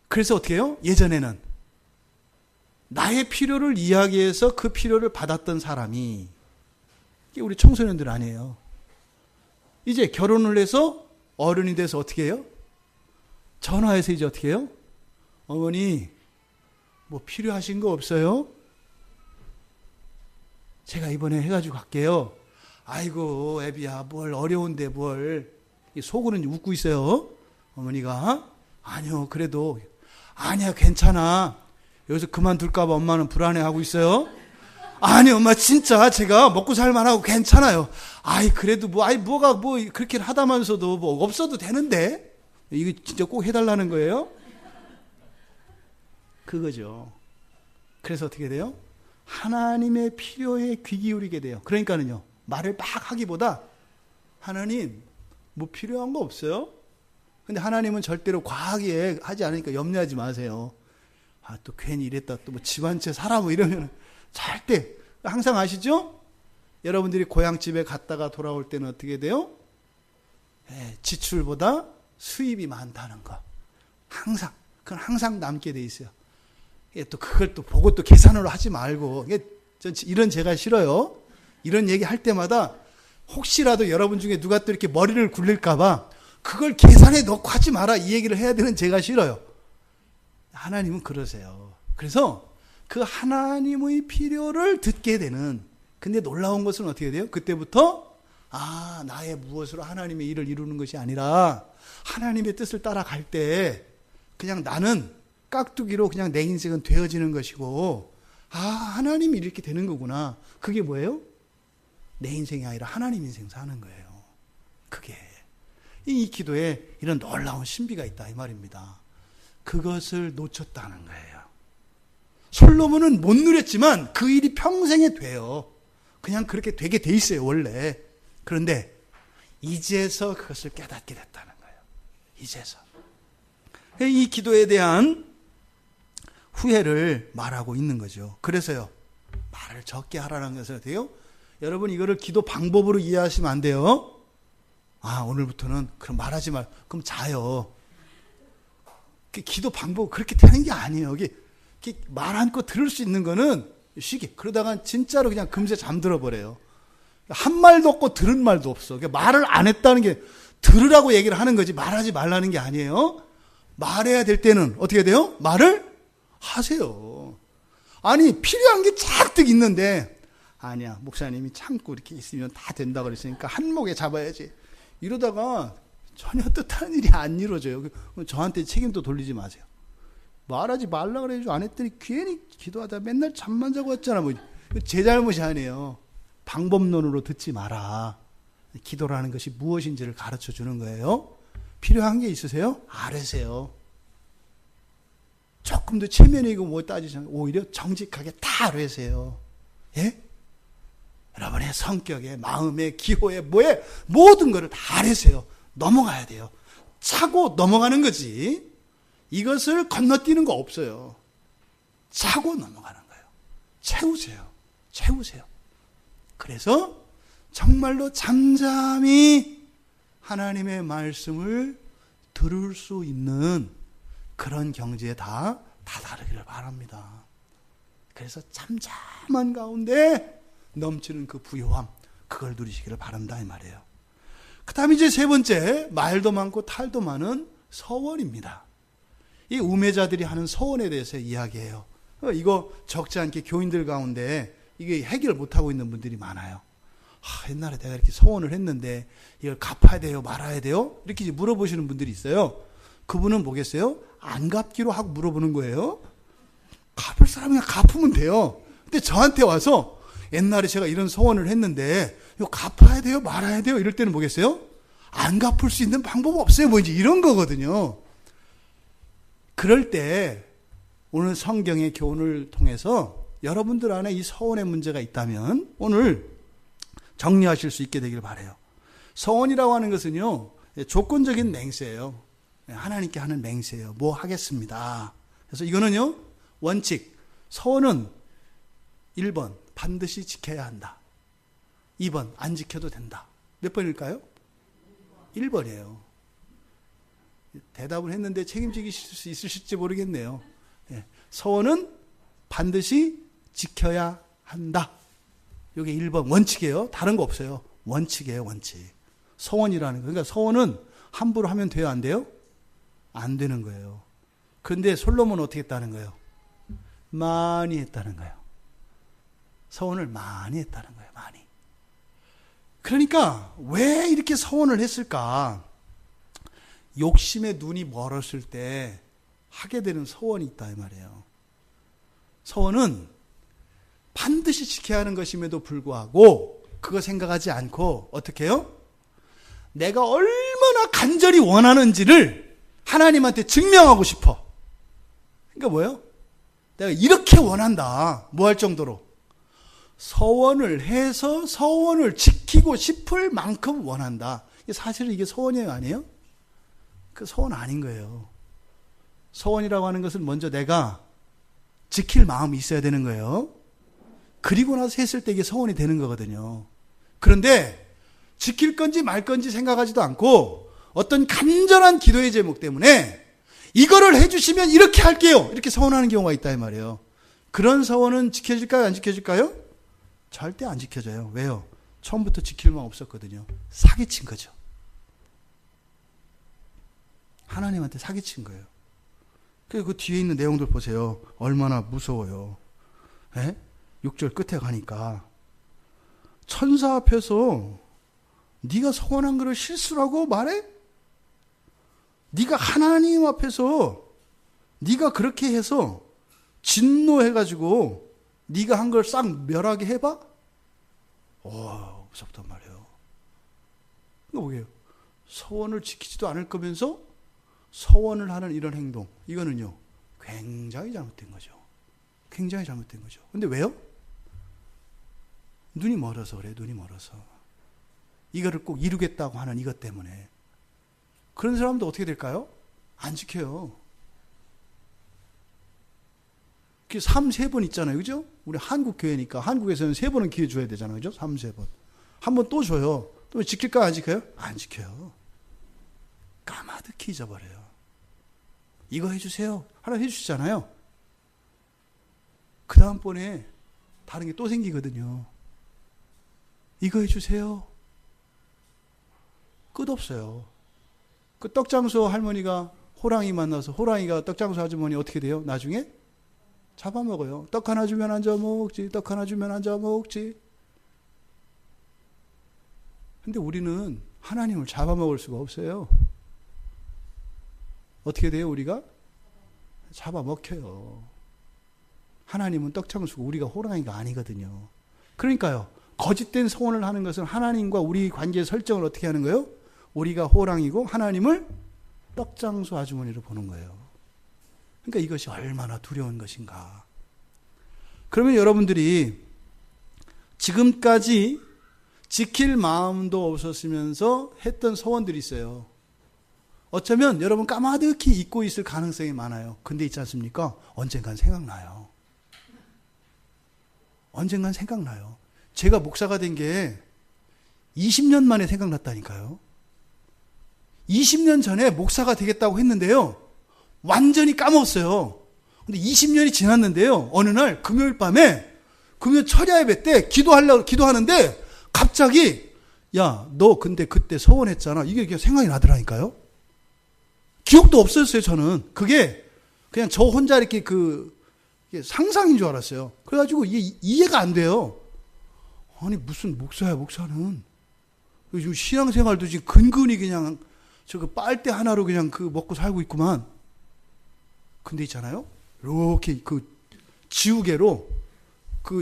그래서 어떻게 해요? 예전에는 나의 필요를 이야기해서 그 필요를 받았던 사람이, 이게 우리 청소년들 아니에요. 이제 결혼을 해서 어른이 돼서 어떻게 해요? 전화해서 이제 어떻게 해요? 어머니, 뭐 필요하신 거 없어요? 제가 이번에 해가지고 갈게요. 아이고 애비야, 뭘 어려운데 뭘. 속으로는 웃고 있어요. 어머니가 아니요, 그래도 아니야, 괜찮아. 여기서 그만둘까 봐 엄마는 불안해하고 있어요. 아니 엄마, 진짜 제가 먹고 살만하고 괜찮아요. 아이 그래도 뭐가 그렇게 하다면서도 뭐 없어도 되는데, 이거 진짜 꼭 해달라는 거예요? 그거죠. 그래서 어떻게 돼요? 하나님의 필요에 귀 기울이게 돼요. 그러니까는요, 말을 막 하기보다 하나님 뭐 필요한 거 없어요? 근데 하나님은 절대로 과하게 하지 않으니까 염려하지 마세요. 아, 또 괜히 이랬다, 또 뭐 집 한 채 사라 뭐 이러면 절대. 항상 아시죠? 여러분들이 고향집에 갔다가 돌아올 때는 어떻게 돼요? 지출보다 수입이 많다는 거. 항상, 그건 항상 남게 돼 있어요. 또 그걸 또 보고 또 계산으로 하지 말고. 이런 제가 싫어요. 이런 얘기 할 때마다 혹시라도 여러분 중에 누가 또 이렇게 머리를 굴릴까봐 그걸 계산에 넣고 하지 마라, 이 얘기를 해야 되는 제가 싫어요. 하나님은 그러세요. 그래서 그 하나님의 필요를 듣게 되는, 근데 놀라운 것은 어떻게 돼요? 그때부터 나의 무엇으로 하나님의 일을 이루는 것이 아니라 하나님의 뜻을 따라갈 때 그냥 나는 깍두기로 그냥 내 인생은 되어지는 것이고, 하나님이 이렇게 되는 거구나. 그게 뭐예요? 내 인생이 아니라 하나님 인생 사는 거예요. 그게 이 기도에 이런 놀라운 신비가 있다, 이 말입니다. 그것을 놓쳤다는 거예요. 솔로몬은 못 누렸지만 그 일이 평생에 돼요. 그냥 그렇게 되게 돼 있어요, 원래. 그런데 이제서 그것을 깨닫게 됐다는 거예요. 이제서. 이 기도에 대한 후회를 말하고 있는 거죠. 그래서요, 말을 적게 하라는 것은 어때요? 여러분, 이거를 기도 방법으로 이해하시면 안 돼요. 오늘부터는 그럼 말하지 말, 그럼 자요. 기도 방법 그렇게 되는 게 아니에요. 이게 말 한껏 들을 수 있는 거는 쉬게. 그러다가 진짜로 그냥 금세 잠들어 버려요. 한 말도 없고 들은 말도 없어. 말을 안 했다는 게 들으라고 얘기를 하는 거지, 말하지 말라는 게 아니에요. 말해야 될 때는 어떻게 돼요? 말을 하세요. 아니, 필요한 게 잔뜩 있는데, 아니야, 목사님이 참고 이렇게 있으면 다 된다 그랬으니까 한몫에 잡아야지. 이러다가 전혀 뜻하는 일이 안 이루어져요. 저한테 책임도 돌리지 마세요. 말하지 말라 그래가지고 안 했더니 괜히 기도하다 맨날 잠만 자고 왔잖아. 제 잘못이 아니에요. 방법론으로 듣지 마라. 기도라는 것이 무엇인지를 가르쳐 주는 거예요. 필요한 게 있으세요? 아뢰세요. 조금 더 체면이고 뭐 따지지 않고 오히려 정직하게 다 아뢰세요. 예? 여러분의 성격에, 마음에, 기호에, 뭐에, 모든 것을 다 아뢰세요. 넘어가야 돼요. 차고 넘어가는 거지. 이것을 건너뛰는 거 없어요. 차고 넘어가는 거예요. 채우세요. 채우세요. 그래서 정말로 잠잠히 하나님의 말씀을 들을 수 있는 그런 경지에 다 다다르기를 바랍니다. 그래서 잠잠한 가운데 넘치는 그 부요함, 그걸 누리시기를 바란다, 이 말이에요. 그 다음에 이제 세 번째, 말도 많고 탈도 많은 서원입니다. 이 우매자들이 하는 서원에 대해서 이야기해요. 이거 적지 않게 교인들 가운데 이게 해결 못하고 있는 분들이 많아요. 옛날에 내가 이렇게 서원을 했는데 이걸 갚아야 돼요, 말아야 돼요? 이렇게 물어보시는 분들이 있어요. 그분은 뭐겠어요? 안 갚기로 하고 물어보는 거예요. 갚을 사람이 그냥 갚으면 돼요. 근데 저한테 와서 옛날에 제가 이런 서원을 했는데 이거 갚아야 돼요, 말아야 돼요? 이럴 때는 뭐겠어요? 안 갚을 수 있는 방법 없어요, 뭐 이제 이런 거거든요. 그럴 때 오늘 성경의 교훈을 통해서 여러분들 안에 이 서원의 문제가 있다면 오늘 정리하실 수 있게 되길 바라요. 서원이라고 하는 것은요, 조건적인 맹세예요. 하나님께 하는 맹세예요. 뭐 하겠습니다. 그래서 이거는요, 원칙. 서원은 1번 반드시 지켜야 한다. 2번 안 지켜도 된다. 몇 번일까요? 1번이에요. 대답을 했는데 책임지실 수 있으실지 모르겠네요. 서원은 반드시 지켜야 한다. 이게 1번 원칙이에요. 다른 거 없어요. 원칙이에요, 원칙. 서원이라는 거. 그러니까 서원은 함부로 하면 돼요, 안 돼요? 안 되는 거예요. 그런데 솔로몬은 어떻게 했다는 거예요? 많이 했다는 거예요. 서원을 많이 했다는 거예요, 많이. 그러니까 왜 이렇게 서원을 했을까? 욕심에 눈이 멀었을 때 하게 되는 서원이 있다 이 말이에요. 서원은 반드시 지켜야 하는 것임에도 불구하고 그거 생각하지 않고 어떻게 해요? 내가 얼마나 간절히 원하는지를 하나님한테 증명하고 싶어. 그러니까 뭐예요? 내가 이렇게 원한다. 뭐 할 정도로? 서원을 해서 서원을 지키고 싶을 만큼 원한다. 사실은 이게 서원이에요, 아니에요? 그 서원 아닌 거예요. 서원이라고 하는 것은 먼저 내가 지킬 마음이 있어야 되는 거예요. 그리고 나서 했을 때 이게 서원이 되는 거거든요. 그런데 지킬 건지 말 건지 생각하지도 않고 어떤 간절한 기도의 제목 때문에 이거를 해주시면 이렇게 할게요. 이렇게 서원하는 경우가 있다 이 말이에요. 그런 서원은 지켜질까요? 안 지켜질까요? 절대 안 지켜져요. 왜요? 처음부터 지킬 마음 없었거든요. 사기친 거죠. 하나님한테 사기친 거예요. 그 뒤에 있는 내용들 보세요. 얼마나 무서워요. 6절 끝에 가니까 천사 앞에서 네가 서원한 거를 실수라고 말해? 네가 하나님 앞에서 네가 그렇게 해서 진노해가지고 네가 한 걸 싹 멸하게 해봐? 무섭단 말이에요. 이거 뭐예요? 서원을 지키지도 않을 거면서 서원을 하는 이런 행동, 이거는요 굉장히 잘못된 거죠. 굉장히 잘못된 거죠. 근데 왜요? 눈이 멀어서 그래요. 눈이 멀어서. 이거를 꼭 이루겠다고 하는 이것 때문에. 그런 사람도 어떻게 될까요? 안 지켜요. 3번 있잖아요. 그죠? 우리 한국 교회니까 한국에서는 3번은 기회 줘야 되잖아요. 그죠? 3번. 한 번 또 줘요. 또 지킬까 안 지켜요? 안 지켜요. 까마득히 잊어버려요. 이거 해주세요. 하나 해주시잖아요. 그 다음번에 다른 게 또 생기거든요. 이거 해주세요. 끝없어요. 그 떡장수 할머니가 호랑이 만나서 호랑이가 떡장수 아주머니 어떻게 돼요? 나중에 잡아먹어요. 떡 하나 주면 앉아 먹지. 떡 하나 주면 앉아 먹지. 근데 우리는 하나님을 잡아먹을 수가 없어요. 어떻게 돼요, 우리가? 잡아먹혀요. 하나님은 떡장수고 우리가 호랑이가 아니거든요. 그러니까요, 거짓된 소원을 하는 것은 하나님과 우리 관계의 설정을 어떻게 하는 거예요? 우리가 호랑이고 하나님을 떡장수 아주머니로 보는 거예요. 그러니까 이것이 얼마나 두려운 것인가. 그러면 여러분들이 지금까지 지킬 마음도 없었으면서 했던 소원들이 있어요. 어쩌면 여러분 까마득히 잊고 있을 가능성이 많아요. 근데 있지 않습니까? 언젠간 생각나요. 언젠간 생각나요. 제가 목사가 된 게 20년 만에 생각났다니까요. 20년 전에 목사가 되겠다고 했는데요. 완전히 까먹었어요. 근데 20년이 지났는데요. 어느 날 금요일 밤에 금요일 철야 예배 때 기도하는데 갑자기 야, 너 근데 그때 서원했잖아. 이게 생각이 나더라니까요. 기억도 없었어요, 저는. 그게 그냥 저 혼자 이렇게 이게 상상인 줄 알았어요. 그래가지고 이게 이해가 안 돼요. 아니, 무슨 목사야, 목사는. 요즘 신앙생활도 지금 근근히 그냥 저거 빨대 하나로 그냥 먹고 살고 있구만. 근데 있잖아요. 이렇게 지우개로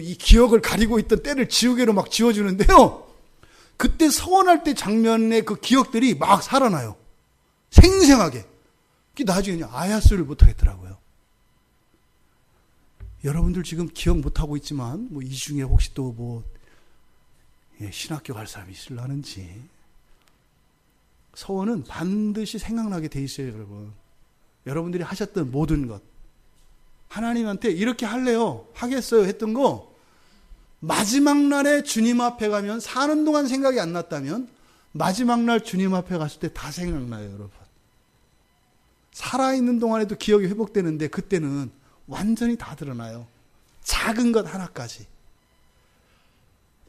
이 기억을 가리고 있던 때를 지우개로 막 지워주는데요. 그때 서원할 때 장면의 그 기억들이 막 살아나요. 생생하게. 나중에 아야스를 못하겠더라고요. 여러분들 지금 기억 못하고 있지만 뭐 이 중에 혹시 또 뭐 신학교 갈 사람이 있을라는지 서원은 반드시 생각나게 돼 있어요. 여러분, 여러분들이 하셨던 모든 것, 하나님한테 이렇게 할래요, 하겠어요 했던 거 마지막 날에 주님 앞에 가면, 사는 동안 생각이 안 났다면 마지막 날 주님 앞에 갔을 때 다 생각나요. 여러분, 살아있는 동안에도 기억이 회복되는데 그때는 완전히 다 드러나요. 작은 것 하나까지.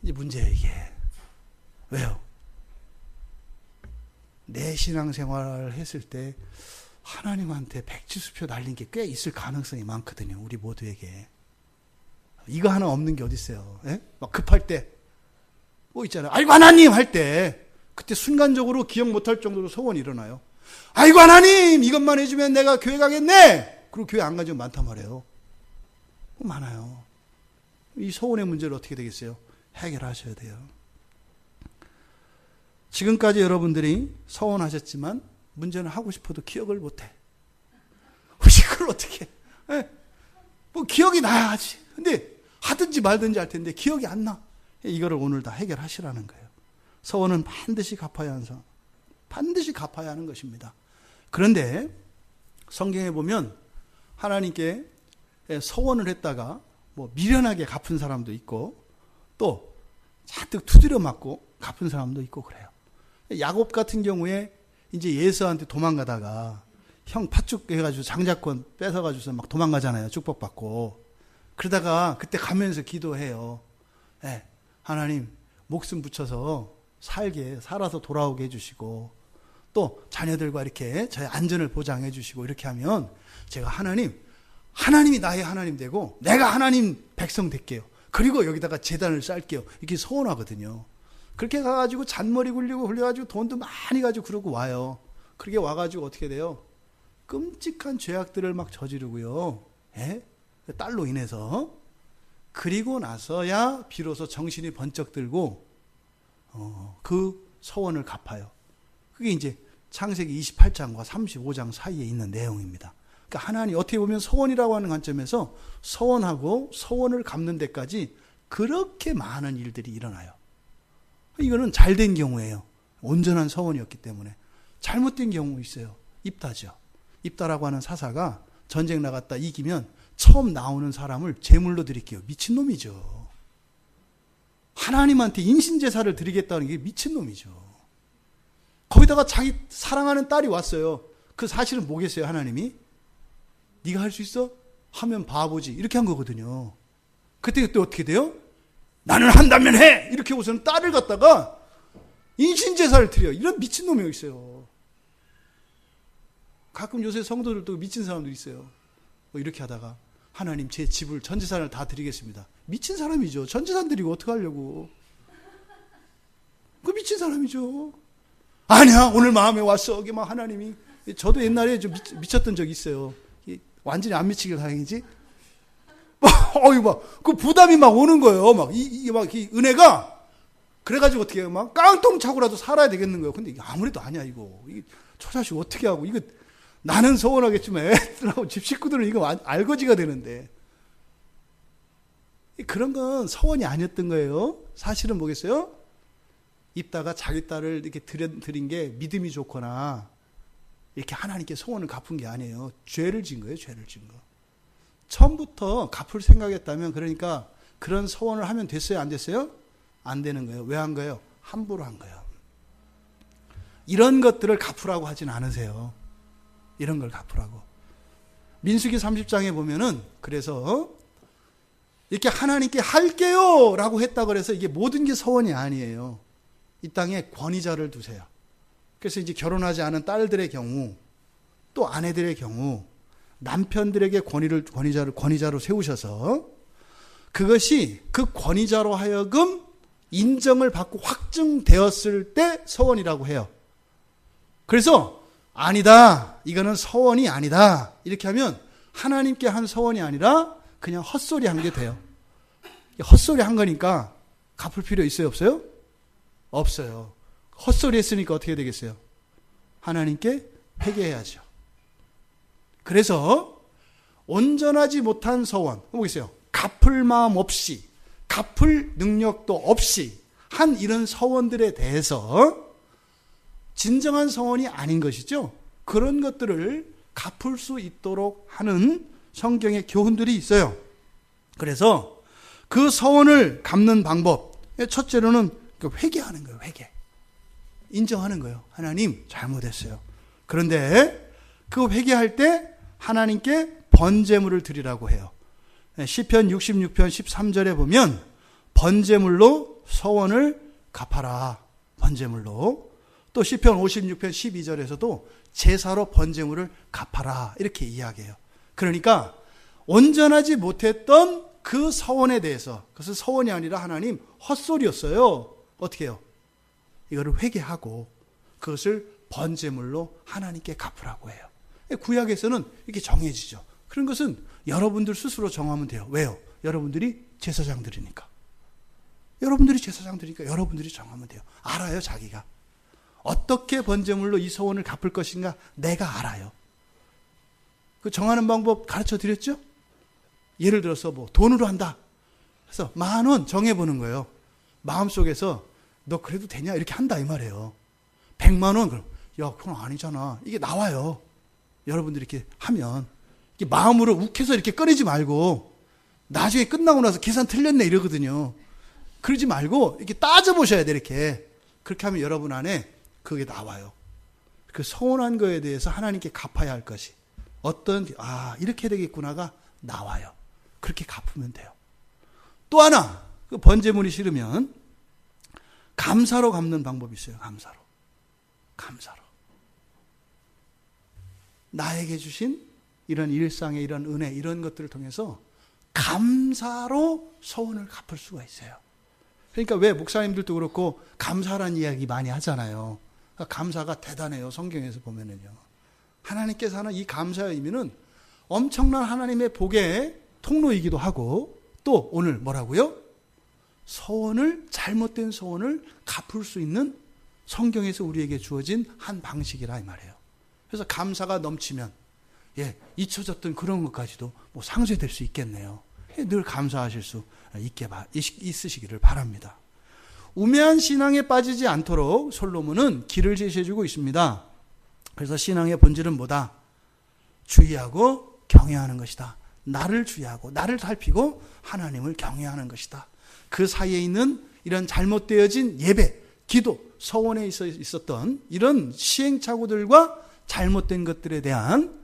이제 문제예요, 이게. 왜요? 내 신앙생활을 했을 때 하나님한테 백지수표 날린 게 꽤 있을 가능성이 많거든요. 우리 모두에게. 이거 하나 없는 게 어디 있어요? 예? 막 급할 때 뭐 있잖아요. 아이고 하나님 할 때 그때 순간적으로 기억 못할 정도로 소원이 일어나요. 아이고 하나님 이것만 해주면 내가 교회 가겠네. 그리고 교회 안 가지고 많단 말이에요. 많아요. 이 소원의 문제를 어떻게 되겠어요? 해결하셔야 돼요. 지금까지 여러분들이 서원하셨지만 문제는 하고 싶어도 기억을 못해. 혹시 그걸 어떻게 해? 뭐 기억이 나야지. 근데 하든지 말든지 할 텐데 기억이 안 나. 이거를 오늘 다 해결하시라는 거예요. 서원은 반드시 갚아야 하는 상, 반드시 갚아야 하는 것입니다. 그런데 성경에 보면 하나님께 서원을 했다가 뭐 미련하게 갚은 사람도 있고 또 잔뜩 두드려 맞고 갚은 사람도 있고 그래요. 야곱 같은 경우에 이제 예수한테 도망가다가 형 팥죽 해가지고 장자권 뺏어가지고서 막 도망가잖아요. 축복받고. 그러다가 그때 가면서 기도해요. 네, 하나님 목숨 붙여서 살아서 돌아오게 해주시고 또 자녀들과 이렇게 저의 안전을 보장해 주시고 이렇게 하면 제가 하나님이 나의 하나님 되고 내가 하나님 백성 될게요. 그리고 여기다가 제단을 쌓을게요. 이렇게 소원하거든요. 그렇게 가가지고 잔머리 굴리고 흘려가지고 돈도 많이 가지고 그러고 와요. 그렇게 와가지고 어떻게 돼요? 끔찍한 죄악들을 막 저지르고요. 예? 딸로 인해서. 그리고 나서야 비로소 정신이 번쩍 들고 그 서원을 갚아요. 그게 이제 창세기 28장과 35장 사이에 있는 내용입니다. 그러니까 하나님 어떻게 보면 서원이라고 하는 관점에서 서원하고 서원을 갚는 데까지 그렇게 많은 일들이 일어나요. 이거는 잘된 경우예요. 온전한 서원이었기 때문에. 잘못된 경우 있어요. 입다죠. 입다라고 하는 사사가 전쟁 나갔다 이기면 처음 나오는 사람을 제물로 드릴게요. 미친놈이죠. 하나님한테 인신제사를 드리겠다는 게 미친놈이죠. 거기다가 자기 사랑하는 딸이 왔어요. 그 사실은 뭐겠어요? 하나님이 네가 할 수 있어? 하면 바보지. 이렇게 한 거거든요. 그때 어떻게 돼요? 나는 한다면 해! 이렇게 우선 딸을 갖다가 인신제사를 드려요. 이런 미친놈이 있어요. 가끔 요새 성도들도 미친 사람도 있어요. 뭐 이렇게 하다가 하나님 제 집을 전재산을 다 드리겠습니다. 미친 사람이죠. 전재산 드리고 어떡하려고. 그 미친 사람이죠. 아니야 오늘 마음에 왔어. 이게 막 하나님이. 저도 옛날에 좀 미쳤던 적이 있어요. 완전히 안 미치길 다행이지. 그 부담이 막 오는 거예요. 이게 이 은혜가. 그래가지고 어떻게 해요? 막 깡통 차고라도 살아야 되겠는 거예요. 근데 이게 아무래도 아니야, 이거. 이게 처자식 어떻게 하고. 이거 나는 서운하겠지만 애들하고 집 식구들은 이거 알거지가 되는데. 그런 건 서원이 아니었던 거예요. 사실은 뭐겠어요? 입다가 자기 딸을 이렇게 드린 게 믿음이 좋거나 이렇게 하나님께 소원을 갚은 게 아니에요. 죄를 진 거예요. 죄를 진 거. 처음부터 갚을 생각했다면 그러니까 그런 소원을 하면 됐어요? 안 됐어요? 안 되는 거예요. 왜 한 거예요? 함부로 한 거예요. 이런 것들을 갚으라고 하진 않으세요. 이런 걸 갚으라고. 민수기 30장에 보면은 그래서 이렇게 하나님께 할게요 라고 했다고 그래서 이게 모든 게 소원이 아니에요. 이 땅에 권위자를 두세요. 그래서 이제 결혼하지 않은 딸들의 경우 또 아내들의 경우 남편들에게 권위자로 세우셔서 그것이 그 권위자로 하여금 인정을 받고 확증되었을 때 서원이라고 해요. 그래서 아니다. 이거는 서원이 아니다. 이렇게 하면 하나님께 한 서원이 아니라 그냥 헛소리 한 게 돼요. 헛소리 한 거니까 갚을 필요 있어요? 없어요? 없어요. 헛소리 했으니까 어떻게 되겠어요? 하나님께 회개해야죠. 그래서 온전하지 못한 서원, 보겠어요. 갚을 마음 없이, 갚을 능력도 없이 한 이런 서원들에 대해서 진정한 서원이 아닌 것이죠. 그런 것들을 갚을 수 있도록 하는 성경의 교훈들이 있어요. 그래서 그 서원을 갚는 방법, 첫째로는 회개하는 거예요. 회개. 인정하는 거예요. 하나님 잘못했어요. 그런데 그 회개할 때 하나님께 번제물을 드리라고 해요. 시편 66편 13절에 보면 번제물로 서원을 갚아라. 번제물로. 또 시편 56편 12절에서도 제사로 번제물을 갚아라. 이렇게 이야기해요. 그러니까 온전하지 못했던 그 서원에 대해서, 그것은 서원이 아니라 하나님 헛소리였어요. 어떻게 해요? 이거를 회개하고 그것을 번제물로 하나님께 갚으라고 해요. 구약에서는 이렇게 정해지죠. 그런 것은 여러분들 스스로 정하면 돼요. 왜요? 여러분들이 제사장들이니까. 여러분들이 정하면 돼요. 알아요, 자기가. 어떻게 번제물로 이 서원을 갚을 것인가 내가 알아요. 그 정하는 방법 가르쳐 드렸죠? 예를 들어서 뭐 돈으로 한다. 그래서 10,000원 정해보는 거예요. 마음속에서 너 그래도 되냐? 이렇게 한다 이 말이에요. 100만 원 그럼 야 그건 아니잖아. 이게 나와요. 여러분들이 이렇게 하면 이게 마음으로 욱해서 이렇게 꺼내지 말고 나중에 끝나고 나서 계산 틀렸네 이러거든요. 그러지 말고 이렇게 따져보셔야 돼. 이렇게. 그렇게 하면 여러분 안에 그게 나와요. 그 서운한 거에 대해서 하나님께 갚아야 할 것이 어떤 이렇게 되겠구나가 나와요. 그렇게 갚으면 돼요. 또 하나 그 번제물이 싫으면 감사로 갚는 방법이 있어요. 감사로. 나에게 주신 이런 일상의 이런 은혜 이런 것들을 통해서 감사로 서원을 갚을 수가 있어요. 그러니까 왜 목사님들도 그렇고 감사라는 이야기 많이 하잖아요. 그러니까 감사가 대단해요. 성경에서 보면은요. 하나님께서 하는 이 감사의 의미는 엄청난 하나님의 복의 통로이기도 하고 또 오늘 뭐라고요? 잘못된 서원을 갚을 수 있는 성경에서 우리에게 주어진 한 방식이라 이 말이에요. 그래서 감사가 넘치면 잊혀졌던 그런 것까지도 뭐 상쇄될 수 있겠네요. 늘 감사하실 수 있으시기를 바랍니다. 우매한 신앙에 빠지지 않도록 솔로몬은 길을 제시해주고 있습니다. 그래서 신앙의 본질은 뭐다? 주의하고 경외하는 것이다. 나를 주의하고 나를 살피고 하나님을 경외하는 것이다. 그 사이에 있는 이런 잘못되어진 예배, 기도, 서원에 있었던 이런 시행착오들과 잘못된 것들에 대한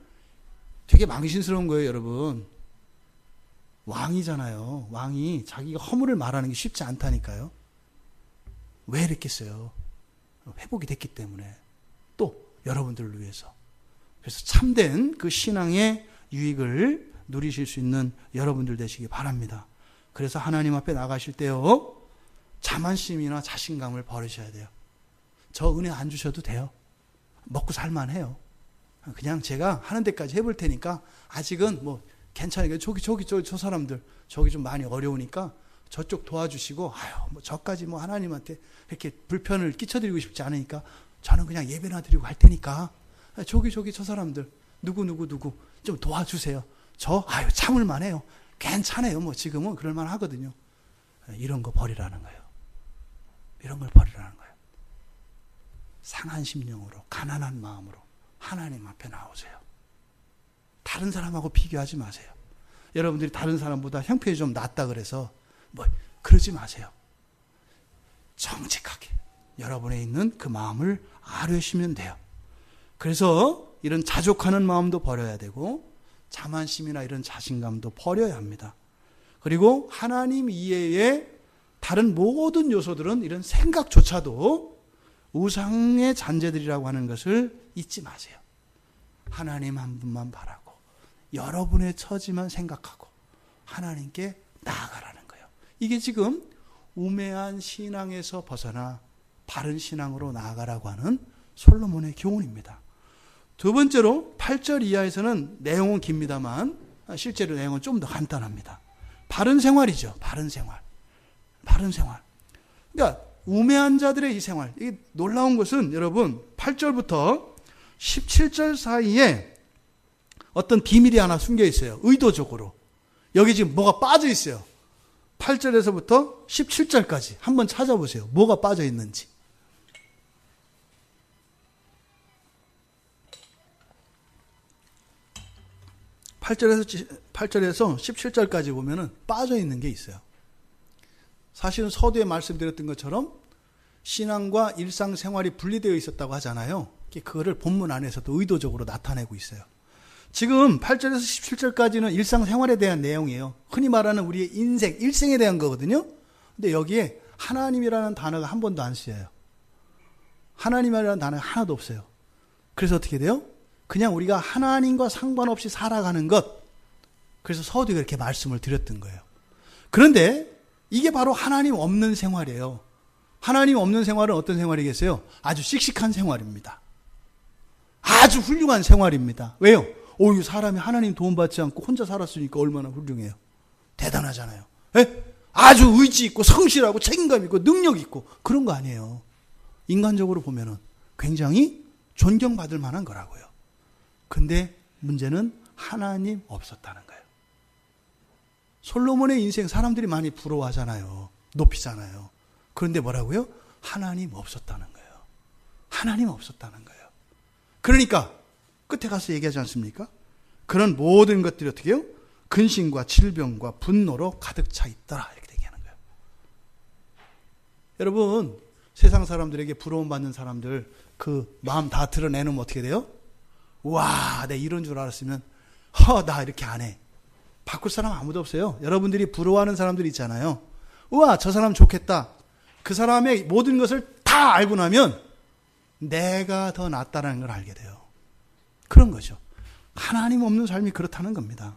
되게 망신스러운 거예요, 여러분. 왕이잖아요. 왕이 자기가 허물을 말하는 게 쉽지 않다니까요. 왜 이랬겠어요? 회복이 됐기 때문에. 또 여러분들을 위해서. 그래서 참된 그 신앙의 유익을 누리실 수 있는 여러분들 되시기 바랍니다. 그래서 하나님 앞에 나가실 때요. 자만심이나 자신감을 버리셔야 돼요. 저 은혜 안 주셔도 돼요. 먹고 살만해요. 그냥 제가 하는 데까지 해볼 테니까 아직은 뭐 괜찮아요. 저 사람들 저기 좀 많이 어려우니까 저쪽 도와주시고 뭐 저까지 뭐 하나님한테 이렇게 불편을 끼쳐드리고 싶지 않으니까 저는 그냥 예배나 드리고 할 테니까 저기 저 사람들 누구 좀 도와주세요. 참을만 해요. 괜찮아요. 뭐 지금은 그럴만 하거든요. 이런 거 버리라는 거예요. 이런 걸 버리라는 거예요. 상한 심령으로 가난한 마음으로 하나님 앞에 나오세요. 다른 사람하고 비교하지 마세요. 여러분들이 다른 사람보다 형편이 좀 낫다 그래서 그러지 마세요. 정직하게 여러분에 있는 그 마음을 아뢰시면 돼요. 그래서 이런 자족하는 마음도 버려야 되고 자만심이나 이런 자신감도 버려야 합니다. 그리고 하나님 이외의 다른 모든 요소들은 이런 생각조차도 우상의 잔재들이라고 하는 것을 잊지 마세요. 하나님 한 분만 바라고 여러분의 처지만 생각하고 하나님께 나아가라는 거예요. 이게 지금 우매한 신앙에서 벗어나 바른 신앙으로 나아가라고 하는 솔로몬의 교훈입니다. 두 번째로 8절 이하에서는 내용은 깁니다만 실제로 내용은 좀 더 간단합니다. 바른 생활이죠. 바른 생활. 그러니까 우매한 자들의 이 생활. 이게 놀라운 것은 여러분 8절부터 17절 사이에 어떤 비밀이 하나 숨겨 있어요. 의도적으로. 여기 지금 뭐가 빠져 있어요. 8절에서부터 17절까지 한번 찾아보세요. 뭐가 빠져 있는지. 8절에서 17절까지 보면은 빠져 있는 게 있어요. 사실은 서두에 말씀드렸던 것처럼 신앙과 일상생활이 분리되어 있었다고 하잖아요. 그거를 본문 안에서도 의도적으로 나타내고 있어요. 지금 8절에서 17절까지는 일상생활에 대한 내용이에요. 흔히 말하는 우리의 인생, 일생에 대한 거거든요. 근데 여기에 하나님이라는 단어가 한 번도 안 쓰여요. 하나님이라는 단어가 하나도 없어요. 그래서 어떻게 돼요? 그냥 우리가 하나님과 상관없이 살아가는 것. 그래서 서두에 이렇게 말씀을 드렸던 거예요. 그런데 이게 바로 하나님 없는 생활이에요. 하나님 없는 생활은 어떤 생활이겠어요? 아주 씩씩한 생활입니다. 아주 훌륭한 생활입니다. 왜요? 이 사람이 하나님 도움받지 않고 혼자 살았으니까 얼마나 훌륭해요. 대단하잖아요. 에? 아주 의지 있고 성실하고 책임감 있고 능력 있고 그런 거 아니에요. 인간적으로 보면은 굉장히 존경받을 만한 거라고요. 근데 문제는 하나님 없었다는 거예요. 솔로몬의 인생 사람들이 많이 부러워하잖아요. 높이잖아요. 그런데 뭐라고요? 하나님 없었다는 거예요. 하나님 없었다는 거예요. 그러니까 끝에 가서 얘기하지 않습니까? 그런 모든 것들이 어떻게 해요? 근심과 질병과 분노로 가득 차 있더라 이렇게 얘기하는 거예요. 여러분 세상 사람들에게 부러움받는 사람들 그 마음 다 드러내놓으면 어떻게 돼요? 와, 내가 이런 줄 알았으면 나 이렇게 안 해. 바꿀 사람 아무도 없어요. 여러분들이 부러워하는 사람들 있잖아요. 우와, 저 사람 좋겠다. 그 사람의 모든 것을 다 알고 나면 내가 더 낫다는 걸 알게 돼요. 그런 거죠. 하나님 없는 삶이 그렇다는 겁니다.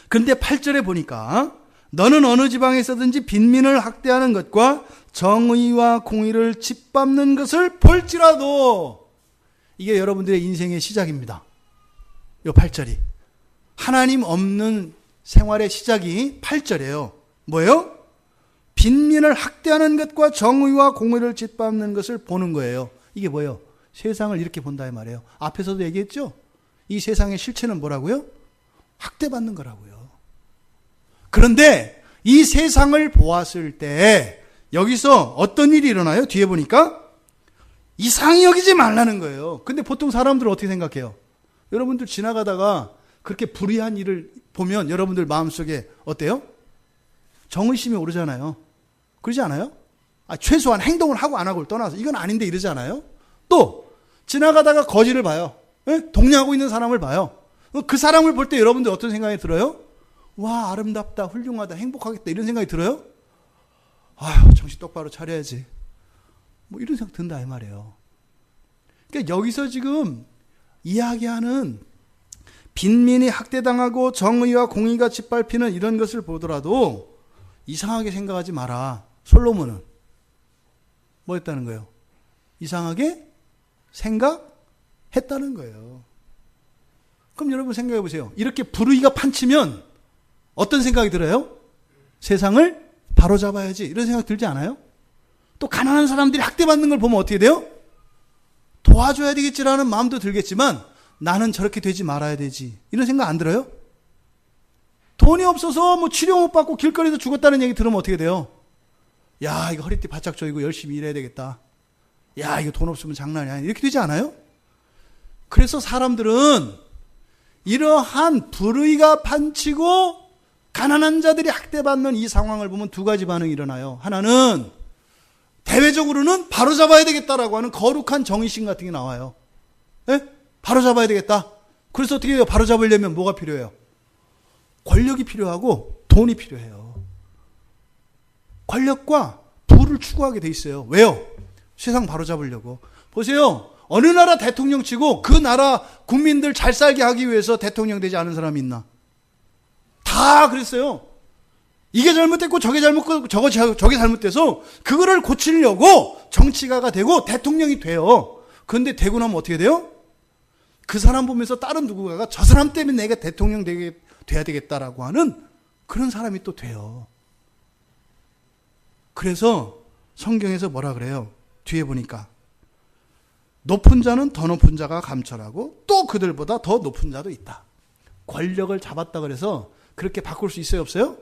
그런데 8절에 보니까 너는 어느 지방에 있어든지 빈민을 학대하는 것과 정의와 공의를 짓밟는 것을 볼지라도 이게 여러분들의 인생의 시작입니다. 요 8절이. 하나님 없는 생활의 시작이 8절이에요. 뭐예요? 빈민을 학대하는 것과 정의와 공의를 짓밟는 것을 보는 거예요. 이게 뭐예요? 세상을 이렇게 본다 이 말이에요. 앞에서도 얘기했죠? 이 세상의 실체는 뭐라고요? 학대받는 거라고요. 그런데 이 세상을 보았을 때 여기서 어떤 일이 일어나요? 뒤에 보니까 이상히 여기지 말라는 거예요. 근데 보통 사람들은 어떻게 생각해요? 여러분들 지나가다가 그렇게 불의한 일을 보면 여러분들 마음속에 어때요? 정의심이 오르잖아요. 그러지 않아요? 최소한 행동을 하고 안 하고를 떠나서 이건 아닌데 이러지 않아요? 또 지나가다가 거지를 봐요. 동냥하고 있는 사람을 봐요. 그 사람을 볼 때 여러분들 어떤 생각이 들어요? 와, 아름답다, 훌륭하다, 행복하겠다 이런 생각이 들어요? 아휴, 정신 똑바로 차려야지. 뭐 이런 생각 든다 이 말이에요. 그러니까 여기서 지금 이야기하는 빈민이 학대당하고 정의와 공의가 짓밟히는 이런 것을 보더라도 이상하게 생각하지 마라. 솔로몬은 뭐 했다는 거예요? 이상하게 생각했다는 거예요. 그럼 여러분 생각해 보세요. 이렇게 불의가 판치면 어떤 생각이 들어요? 세상을 바로잡아야지 이런 생각 들지 않아요? 또 가난한 사람들이 학대받는 걸 보면 어떻게 돼요? 도와줘야 되겠지라는 마음도 들겠지만 나는 저렇게 되지 말아야 되지 이런 생각 안 들어요? 돈이 없어서 뭐 치료 못 받고 길거리에서 죽었다는 얘기 들으면 어떻게 돼요? 야, 이거 허리띠 바짝 조이고 열심히 일해야 되겠다. 야, 이거 돈 없으면 장난이 아니야. 이렇게 되지 않아요? 그래서 사람들은 이러한 불의가 판치고 가난한 자들이 학대받는 이 상황을 보면 두 가지 반응이 일어나요. 하나는 대외적으로는 바로잡아야 되겠다라고 하는 거룩한 정의심 같은 게 나와요. 예? 바로잡아야 되겠다. 그래서 어떻게 해요? 바로잡으려면 뭐가 필요해요? 권력이 필요하고 돈이 필요해요. 권력과 부를 추구하게 돼 있어요. 왜요? 세상 바로잡으려고. 보세요. 어느 나라 대통령 치고 그 나라 국민들 잘 살게 하기 위해서 대통령 되지 않은 사람이 있나? 다 그랬어요. 이게 잘못됐고 저게 잘못됐고 저게 잘못돼서 그거를 고치려고 정치가가 되고 대통령이 돼요. 그런데 되고 나면 어떻게 돼요? 그 사람 보면서 다른 누군가가 저 사람 때문에 내가 대통령 돼야 되겠다라고 하는 그런 사람이 또 돼요. 그래서 성경에서 뭐라 그래요? 뒤에 보니까 높은 자는 더 높은 자가 감찰하고 또 그들보다 더 높은 자도 있다. 권력을 잡았다 그래서 그렇게 바꿀 수 있어요, 없어요?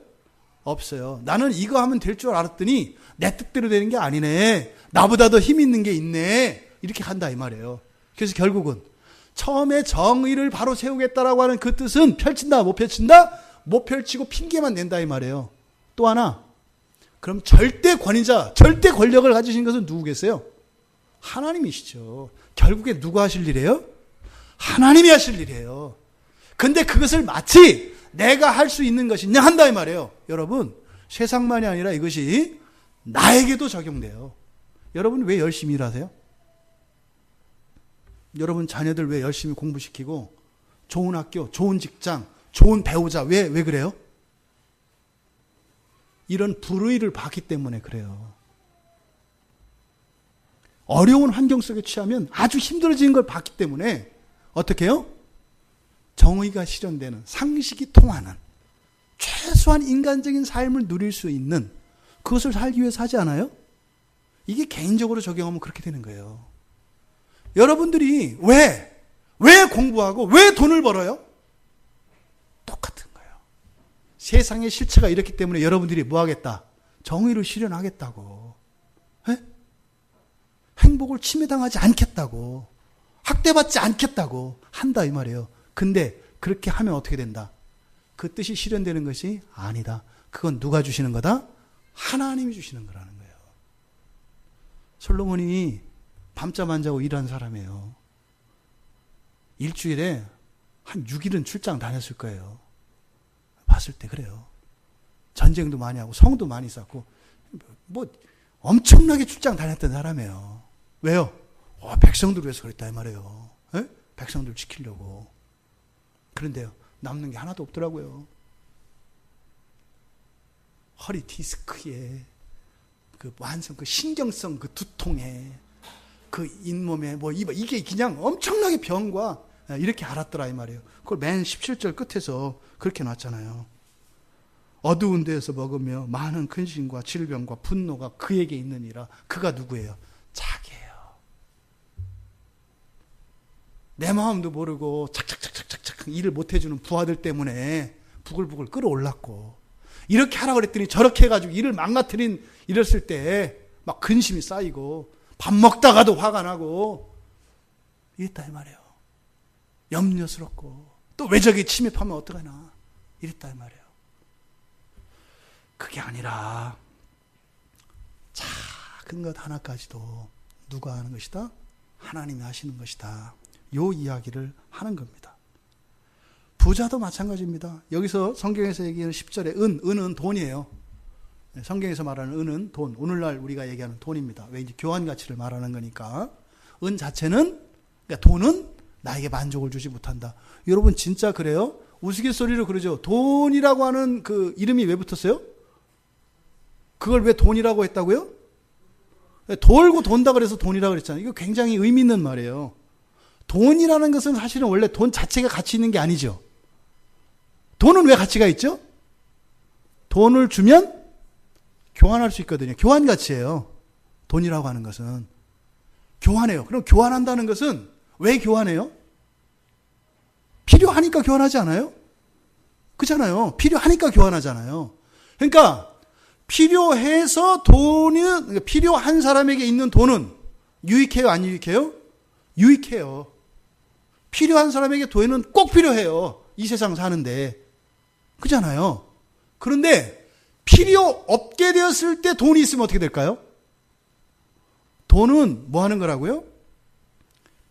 없어요. 나는 이거 하면 될 줄 알았더니 내 뜻대로 되는 게 아니네. 나보다 더 힘 있는 게 있네. 이렇게 한다 이 말이에요. 그래서 결국은 처음에 정의를 바로 세우겠다라고 하는 그 뜻은 펼친다, 못 펼친다? 못 펼치고 핑계만 낸다 이 말이에요. 또 하나, 그럼 절대 권위자, 절대 권력을 가지신 것은 누구겠어요? 하나님이시죠. 결국에 누가 하실 일이에요? 하나님이 하실 일이에요. 근데 그것을 마치 내가 할 수 있는 것이냐 한다 이 말이에요. 여러분, 세상만이 아니라 이것이 나에게도 적용돼요. 여러분 왜 열심히 일하세요? 여러분 자녀들 왜 열심히 공부시키고 좋은 학교, 좋은 직장, 좋은 배우자 왜 그래요? 이런 불의를 봤기 때문에 그래요. 어려운 환경 속에 취하면 아주 힘들어지는 걸 봤기 때문에 어떻게 해요? 정의가 실현되는, 상식이 통하는, 최소한 인간적인 삶을 누릴 수 있는 그것을 살기 위해서 하지 않아요? 이게 개인적으로 적용하면 그렇게 되는 거예요. 여러분들이 왜 공부하고 왜 돈을 벌어요? 똑같은 거예요. 세상의 실체가 이렇기 때문에 여러분들이 뭐 하겠다? 정의를 실현하겠다고. 에? 행복을 침해당하지 않겠다고. 학대받지 않겠다고 한다 이 말이에요. 근데 그렇게 하면 어떻게 된다? 그 뜻이 실현되는 것이 아니다. 그건 누가 주시는 거다? 하나님이 주시는 거라는 거예요. 솔로몬이 밤잠 안 자고 일한 사람이에요. 일주일에 한 6일은 출장 다녔을 거예요. 봤을 때 그래요. 전쟁도 많이 하고 성도 많이 쌓고 뭐 엄청나게 출장 다녔던 사람이에요. 왜요? 백성들을 위해서 그랬다 이 말이에요. 에? 백성들 지키려고. 그런데요, 남는 게 하나도 없더라고요. 허리 디스크에 그 완성, 그 신경성 그 두통에 그 잇몸에 뭐 이게 그냥 엄청나게 병과 이렇게 앓았더라 이 말이에요. 그걸 맨 17절 끝에서 그렇게 놨잖아요. 어두운 데에서 먹으며 많은 근심과 질병과 분노가 그에게 있느니라. 그가 누구예요? 자기예요. 내 마음도 모르고 착착착착착 일을 못해주는 부하들 때문에 부글부글 끓어올랐고, 이렇게 하라고 그랬더니 저렇게 해가지고 일을 망가뜨린 이랬을 때 막 근심이 쌓이고 밥 먹다가도 화가 나고 이랬다 이 말이에요. 염려스럽고 또 외적이 침입하면 어떡하나 이랬다 이 말이에요. 그게 아니라 작은 것 하나까지도 누가 하는 것이다? 하나님이 하시는 것이다. 요 이야기를 하는 겁니다. 부자도 마찬가지입니다. 여기서 성경에서 얘기하는 10절에 은은 돈이에요. 성경에서 말하는 은은 돈, 오늘날 우리가 얘기하는 돈입니다. 왜? 이제 교환 가치를 말하는 거니까. 은 자체는, 그러니까 돈은 나에게 만족을 주지 못한다. 여러분 진짜 그래요? 우스갯소리로 그러죠. 돈이라고 하는 그 이름이 왜 붙었어요? 그걸 왜 돈이라고 했다고요? 돌고 돈다 그래서 돈이라고 그랬잖아요. 이거 굉장히 의미 있는 말이에요. 돈이라는 것은 사실은 원래 돈 자체가 가치 있는 게 아니죠. 돈은 왜 가치가 있죠? 돈을 주면 교환할 수 있거든요. 교환 가치예요. 돈이라고 하는 것은. 교환해요. 그럼 교환한다는 것은 왜 교환해요? 필요하니까 교환하지 않아요? 그렇잖아요. 필요하니까 교환하잖아요. 그러니까 필요해서 그러니까 필요한 사람에게 있는 돈은 유익해요, 안 유익해요? 유익해요. 필요한 사람에게 돈은 꼭 필요해요. 이 세상 사는데. 그렇잖아요. 그런데 필요 없게 되었을 때 돈이 있으면 어떻게 될까요? 돈은 뭐 하는 거라고요?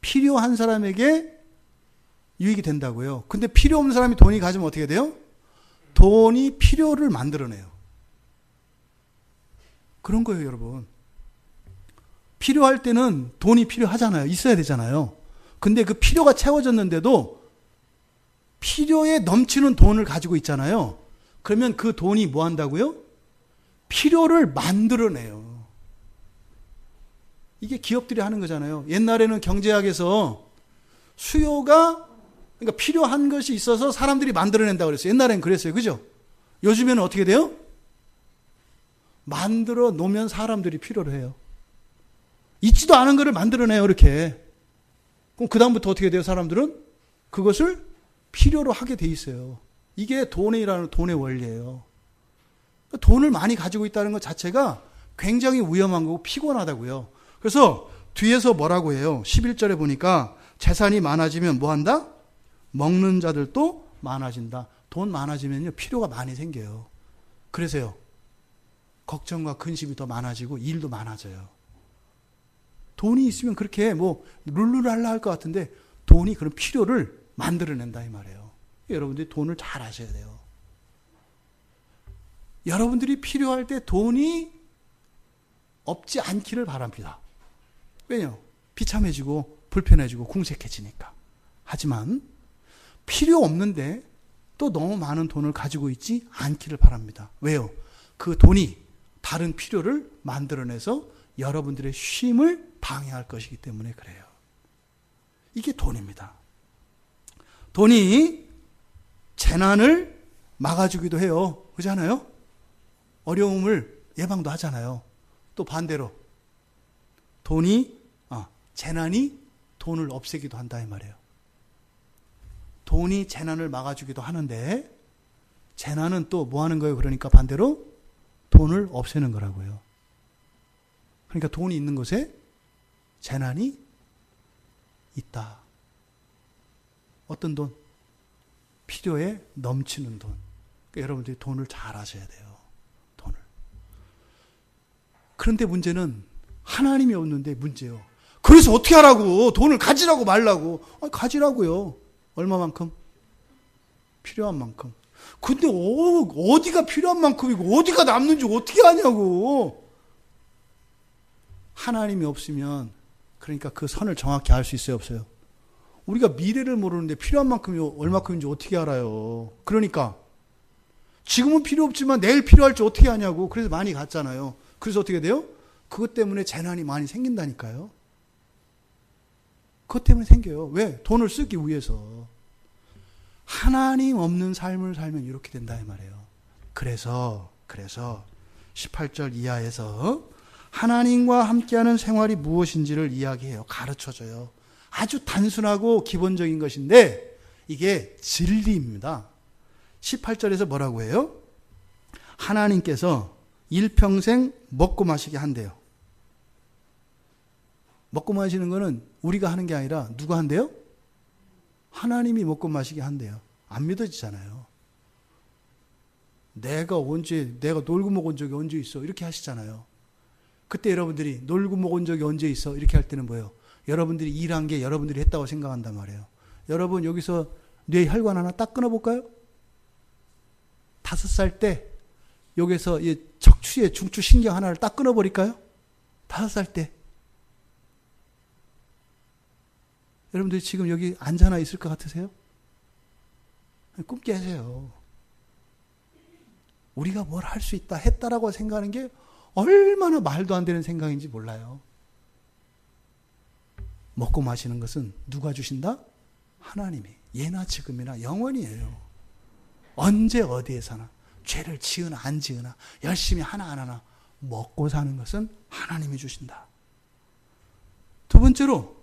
필요한 사람에게 유익이 된다고요. 근데 필요 없는 사람이 돈이 가지면 어떻게 돼요? 돈이 필요를 만들어내요. 그런 거예요, 여러분. 필요할 때는 돈이 필요하잖아요. 있어야 되잖아요. 근데 그 필요가 채워졌는데도 필요에 넘치는 돈을 가지고 있잖아요. 그러면 그 돈이 뭐 한다고요? 필요를 만들어내요. 이게 기업들이 하는 거잖아요. 옛날에는 경제학에서 수요가, 그러니까 필요한 것이 있어서 사람들이 만들어낸다고 그랬어요. 옛날엔 그랬어요. 그죠? 요즘에는 어떻게 돼요? 만들어 놓으면 사람들이 필요로 해요. 있지도 않은 것을 만들어내요, 이렇게. 그럼 그다음부터 어떻게 돼요, 사람들은? 그것을 필요로 하게 돼 있어요. 이게 돈의 원리예요. 돈을 많이 가지고 있다는 것 자체가 굉장히 위험한 거고 피곤하다고요. 그래서 뒤에서 뭐라고 해요? 11절에 보니까 재산이 많아지면 뭐 한다? 먹는 자들도 많아진다. 돈 많아지면요, 필요가 많이 생겨요. 그래서요, 걱정과 근심이 더 많아지고 일도 많아져요. 돈이 있으면 그렇게 뭐 룰루랄라 할 것 같은데 돈이 그런 필요를 만들어낸다 이 말이에요. 여러분들이 돈을 잘 아셔야 돼요. 여러분들이 필요할 때 돈이 없지 않기를 바랍니다. 왜냐? 비참해지고 불편해지고 궁색해지니까. 하지만 필요 없는데 또 너무 많은 돈을 가지고 있지 않기를 바랍니다. 왜요? 그 돈이 다른 필요를 만들어내서 여러분들의 쉼을 방해할 것이기 때문에 그래요. 이게 돈입니다. 돈이 재난을 막아주기도 해요. 그렇지 않아요? 어려움을 예방도 하잖아요. 또 반대로 재난이 돈을 없애기도 한다 이 말이에요. 돈이 재난을 막아주기도 하는데 재난은 또 뭐 하는 거예요? 그러니까 반대로 돈을 없애는 거라고요. 그러니까 돈이 있는 곳에 재난이 있다. 어떤 돈? 필요에 넘치는 돈. 그러니까 여러분들이 돈을 잘 아셔야 돼요. 돈을. 그런데 문제는 하나님이 없는데 문제요. 그래서 어떻게 하라고? 돈을 가지라고 말라고. 가지라고요. 얼마만큼? 필요한 만큼. 근데 어디가 필요한 만큼이고 어디가 남는지 어떻게 아냐고. 하나님이 없으면 그러니까 그 선을 정확히 알 수 있어요, 없어요? 우리가 미래를 모르는데 필요한 만큼이 얼마큼인지 어떻게 알아요? 그러니까 지금은 필요 없지만 내일 필요할지 어떻게 아냐고. 그래서 많이 갔잖아요. 그래서 어떻게 돼요? 그것 때문에 재난이 많이 생긴다니까요. 그것 때문에 생겨요. 왜? 돈을 쓰기 위해서. 하나님 없는 삶을 살면 이렇게 된다 이 말이에요. 그래서 18절 이하에서 하나님과 함께하는 생활이 무엇인지를 이야기해요. 가르쳐줘요. 아주 단순하고 기본적인 것인데 이게 진리입니다. 18절에서 뭐라고 해요? 하나님께서 일평생 먹고 마시게 한대요. 먹고 마시는 거는 우리가 하는 게 아니라 누가 한대요? 하나님이 먹고 마시게 한대요. 안 믿어지잖아요. 내가 놀고 먹은 적이 언제 있어? 이렇게 하시잖아요. 그때 여러분들이 놀고 먹은 적이 언제 있어? 이렇게 할 때는 뭐예요? 여러분들이 일한 게 여러분들이 했다고 생각한단 말이에요. 여러분 여기서 뇌 혈관 하나 딱 끊어볼까요? 5살 때 여기서 척추의 중추 신경 하나를 딱 끊어버릴까요? 5살 때. 여러분들이 지금 여기 앉아나 있을 것 같으세요? 꿈 깨세요. 우리가 뭘 할 수 있다, 했다라고 생각하는 게 얼마나 말도 안 되는 생각인지 몰라요. 먹고 마시는 것은 누가 주신다? 하나님이. 예나 지금이나 영원이에요. 언제 어디에서나 죄를 지으나 안 지으나 열심히 하나 안 하나 먹고 사는 것은 하나님이 주신다. 두 번째로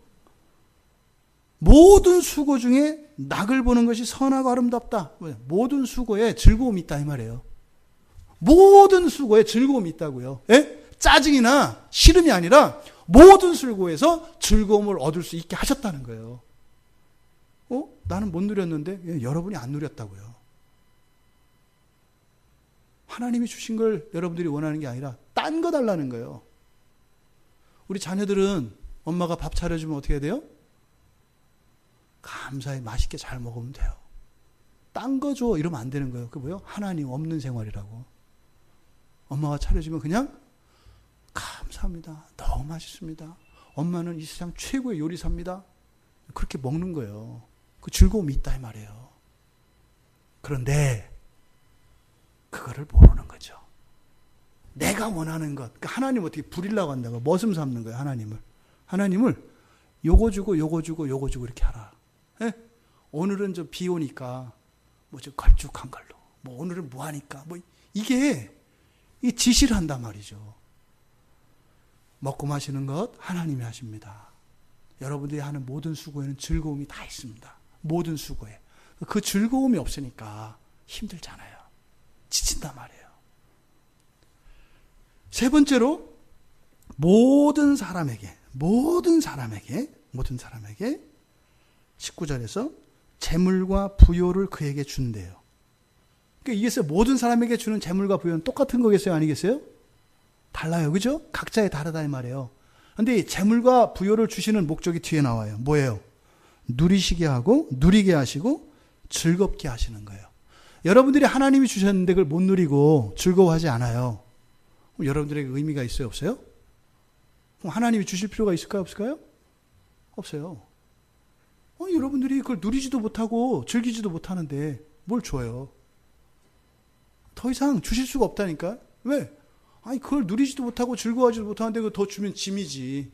모든 수고 중에 낙을 보는 것이 선하고 아름답다. 모든 수고에 즐거움이 있다 이 말이에요. 모든 수고에 즐거움이 있다고요. 예? 짜증이나 싫음이 아니라 모든 수고에서 즐거움을 얻을 수 있게 하셨다는 거예요. 나는 못 누렸는데 여러분이 안 누렸다고요. 하나님이 주신 걸 여러분들이 원하는 게 아니라 딴 거 달라는 거예요. 우리 자녀들은 엄마가 밥 차려주면 어떻게 해야 돼요? 감사히 맛있게 잘 먹으면 돼요. 딴 거 줘 이러면 안 되는 거예요. 그게 뭐예요? 하나님 없는 생활이라고. 엄마가 차려주면 그냥 감사합니다. 너무 맛있습니다. 엄마는 이 세상 최고의 요리사입니다. 그렇게 먹는 거예요. 그 즐거움이 있다 이 말이에요. 그런데 그거를 모르는 거죠. 내가 원하는 것. 그러니까 하나님 어떻게 부리려고 한다고 머슴 삼는 거예요. 하나님을 요거 주고 요거 주고 요거 주고 이렇게 하라. 예? 오늘은 좀 비 오니까 뭐 좀 걸쭉한 걸로. 뭐 오늘은 뭐 하니까 뭐 이게 지시를 한단 말이죠. 먹고 마시는 것 하나님이 하십니다. 여러분들이 하는 모든 수고에는 즐거움이 다 있습니다. 모든 수고에. 그 즐거움이 없으니까 힘들잖아요. 지친단 말이에요. 세 번째로 모든 사람에게 19절에서 재물과 부요를 그에게 준대요. 그러니까 이게 모든 사람에게 주는 재물과 부요는 똑같은 거겠어요? 아니겠어요? 달라요. 그죠? 각자의 다르다 이 말이에요. 그런데 이 재물과 부요를 주시는 목적이 뒤에 나와요. 뭐예요? 누리시게 하고 누리게 하시고 즐겁게 하시는 거예요. 여러분들이 하나님이 주셨는데 그걸 못 누리고 즐거워하지 않아요. 그럼 여러분들에게 의미가 있어요? 없어요? 그럼 하나님이 주실 필요가 있을까요? 없을까요? 없어요. 여러분들이 그걸 누리지도 못하고 즐기지도 못하는데 뭘 줘요? 더 이상 주실 수가 없다니까. 왜? 그걸 누리지도 못하고 즐거워하지도 못하는데 그걸 더 주면 짐이지.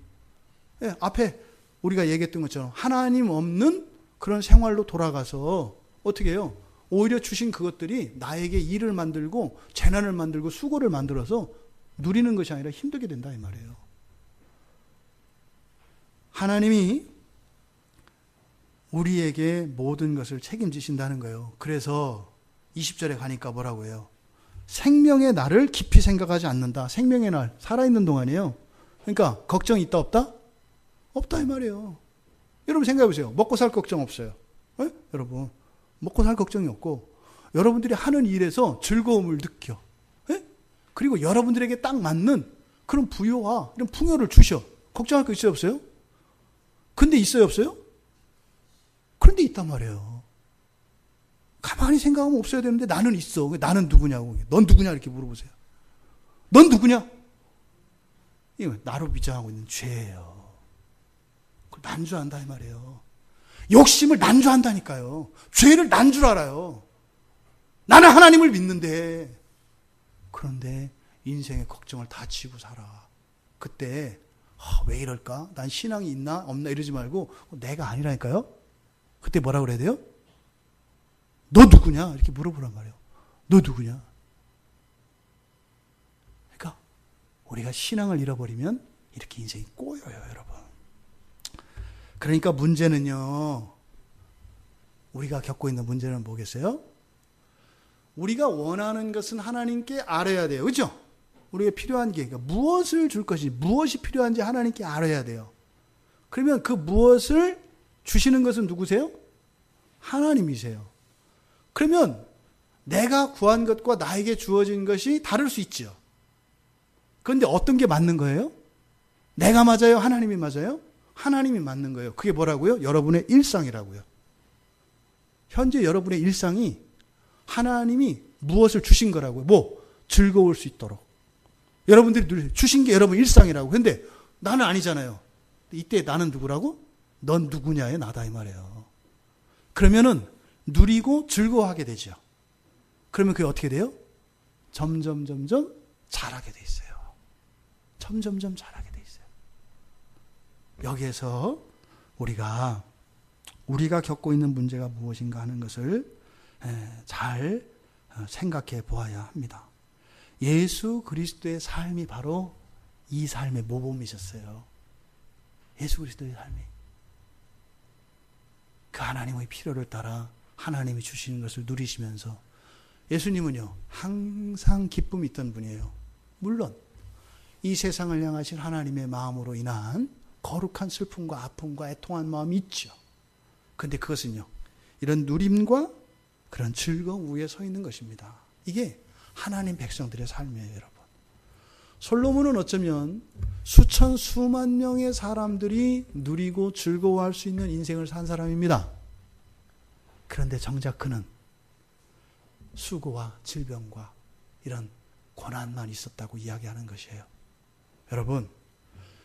예, 앞에 우리가 얘기했던 것처럼 하나님 없는 그런 생활로 돌아가서 어떻게 해요? 오히려 주신 그것들이 나에게 일을 만들고 재난을 만들고 수고를 만들어서 누리는 것이 아니라 힘들게 된다 이 말이에요. 하나님이 우리에게 모든 것을 책임지신다는 거예요. 그래서 20절에 가니까 뭐라고 해요? 생명의 날을 깊이 생각하지 않는다. 생명의 날, 살아있는 동안이에요. 그러니까 걱정이 있다 없다? 없다 이 말이에요. 여러분 생각해 보세요. 먹고 살 걱정 없어요. 네? 여러분 먹고 살 걱정이 없고 여러분들이 하는 일에서 즐거움을 느껴. 네? 그리고 여러분들에게 딱 맞는 그런 부요와 이런 풍요를 주셔. 걱정할 거 있어요 없어요? 근데 있어요 없어요? 그런데 있단 말이에요. 가만히 생각하면 없어야 되는데 나는 있어. 나는 누구냐고. 넌 누구냐 이렇게 물어보세요. 넌 누구냐? 이거 나로 위장하고 있는 죄예요. 그걸 난주한다 이 말이에요. 욕심을 난주한다니까요. 죄를 난줄 알아요. 나는 하나님을 믿는데 그런데 인생의 걱정을 다 지고 살아. 그때 왜 이럴까? 난 신앙이 있나 없나 이러지 말고 내가 아니라니까요. 그때 뭐라 그래야 돼요? 너 누구냐? 이렇게 물어보란 말이에요. 너 누구냐? 그러니까 우리가 신앙을 잃어버리면 이렇게 인생이 꼬여요, 여러분. 그러니까 문제는요. 우리가 겪고 있는 문제는 뭐겠어요? 우리가 원하는 것은 하나님께 알아야 돼요. 그렇죠? 우리가 필요한 게 그러니까 무엇을 줄 것인지 무엇이 필요한지 하나님께 알아야 돼요. 그러면 그 무엇을 주시는 것은 누구세요? 하나님이세요. 그러면 내가 구한 것과 나에게 주어진 것이 다를 수 있죠. 그런데 어떤 게 맞는 거예요? 내가 맞아요? 하나님이 맞아요? 하나님이 맞는 거예요. 그게 뭐라고요? 여러분의 일상이라고요. 현재 여러분의 일상이 하나님이 무엇을 주신 거라고요. 뭐? 즐거울 수 있도록. 여러분들이 주신 게 여러분 일상이라고. 근데 나는 아니잖아요. 이때 나는 누구라고? 넌 누구냐의 나다 이 말이에요. 그러면은 누리고 즐거워하게 되죠. 그러면 그게 어떻게 돼요? 점점 잘하게 돼 있어요. 점점 잘하게 돼 있어요. 여기에서 우리가 겪고 있는 문제가 무엇인가 하는 것을 잘 생각해 보아야 합니다. 예수 그리스도의 삶이 바로 이 삶의 모범이셨어요. 예수 그리스도의 삶이. 그 하나님의 필요를 따라 하나님이 주시는 것을 누리시면서 예수님은요 항상 기쁨이 있던 분이에요. 물론 이 세상을 향하신 하나님의 마음으로 인한 거룩한 슬픔과 아픔과 애통한 마음이 있죠. 그런데 그것은요 이런 누림과 그런 즐거움 위에 서 있는 것입니다. 이게 하나님 백성들의 삶이에요, 여러분. 솔로몬은 어쩌면 수천 수만 명의 사람들이 누리고 즐거워할 수 있는 인생을 산 사람입니다. 그런데 정작 그는 수고와 질병과 이런 고난만 있었다고 이야기하는 것이에요. 여러분,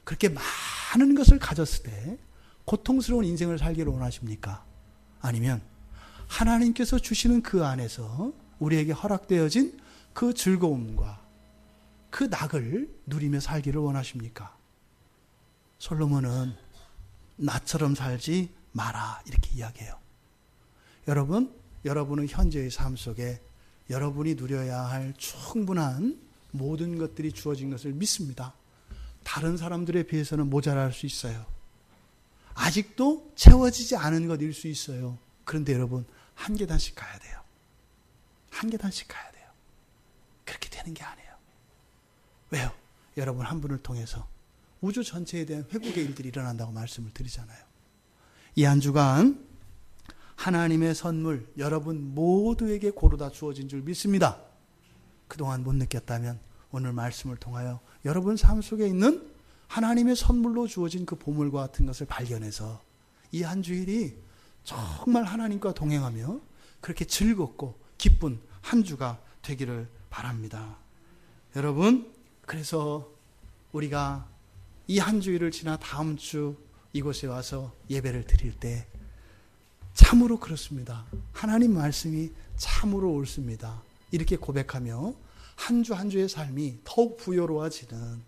그렇게 많은 것을 가졌을 때 고통스러운 인생을 살기를 원하십니까? 아니면 하나님께서 주시는 그 안에서 우리에게 허락되어진 그 즐거움과 그 낙을 누리며 살기를 원하십니까? 솔로몬은 나처럼 살지 마라 이렇게 이야기해요. 여러분은 현재의 삶 속에 여러분이 누려야 할 충분한 모든 것들이 주어진 것을 믿습니다. 다른 사람들에 비해서는 모자랄 수 있어요. 아직도 채워지지 않은 것일 수 있어요. 그런데 여러분, 한 계단씩 가야 돼요. 한 계단씩 가야 돼요. 그렇게 되는 게 아니에요. 왜요? 여러분 한 분을 통해서 우주 전체에 대한 회복의 일들이 일어난다고 말씀을 드리잖아요. 이 한 주간 하나님의 선물 여러분 모두에게 고르다 주어진 줄 믿습니다. 그동안 못 느꼈다면 오늘 말씀을 통하여 여러분 삶 속에 있는 하나님의 선물로 주어진 그 보물과 같은 것을 발견해서 이 한 주일이 정말 하나님과 동행하며 그렇게 즐겁고 기쁜 한 주가 되기를 바랍니다. 여러분, 그래서 우리가 이 한 주일을 지나 다음 주 이곳에 와서 예배를 드릴 때 참으로 그렇습니다. 하나님 말씀이 참으로 옳습니다. 이렇게 고백하며 한 주 한 주의 삶이 더욱 부요로워지는,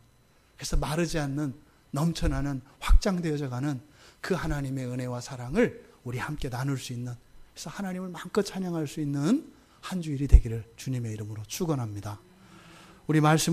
그래서 마르지 않는 넘쳐나는 확장되어져 가는 그 하나님의 은혜와 사랑을 우리 함께 나눌 수 있는, 그래서 하나님을 마음껏 찬양할 수 있는 한 주일이 되기를 주님의 이름으로 축원합니다. 우리 말씀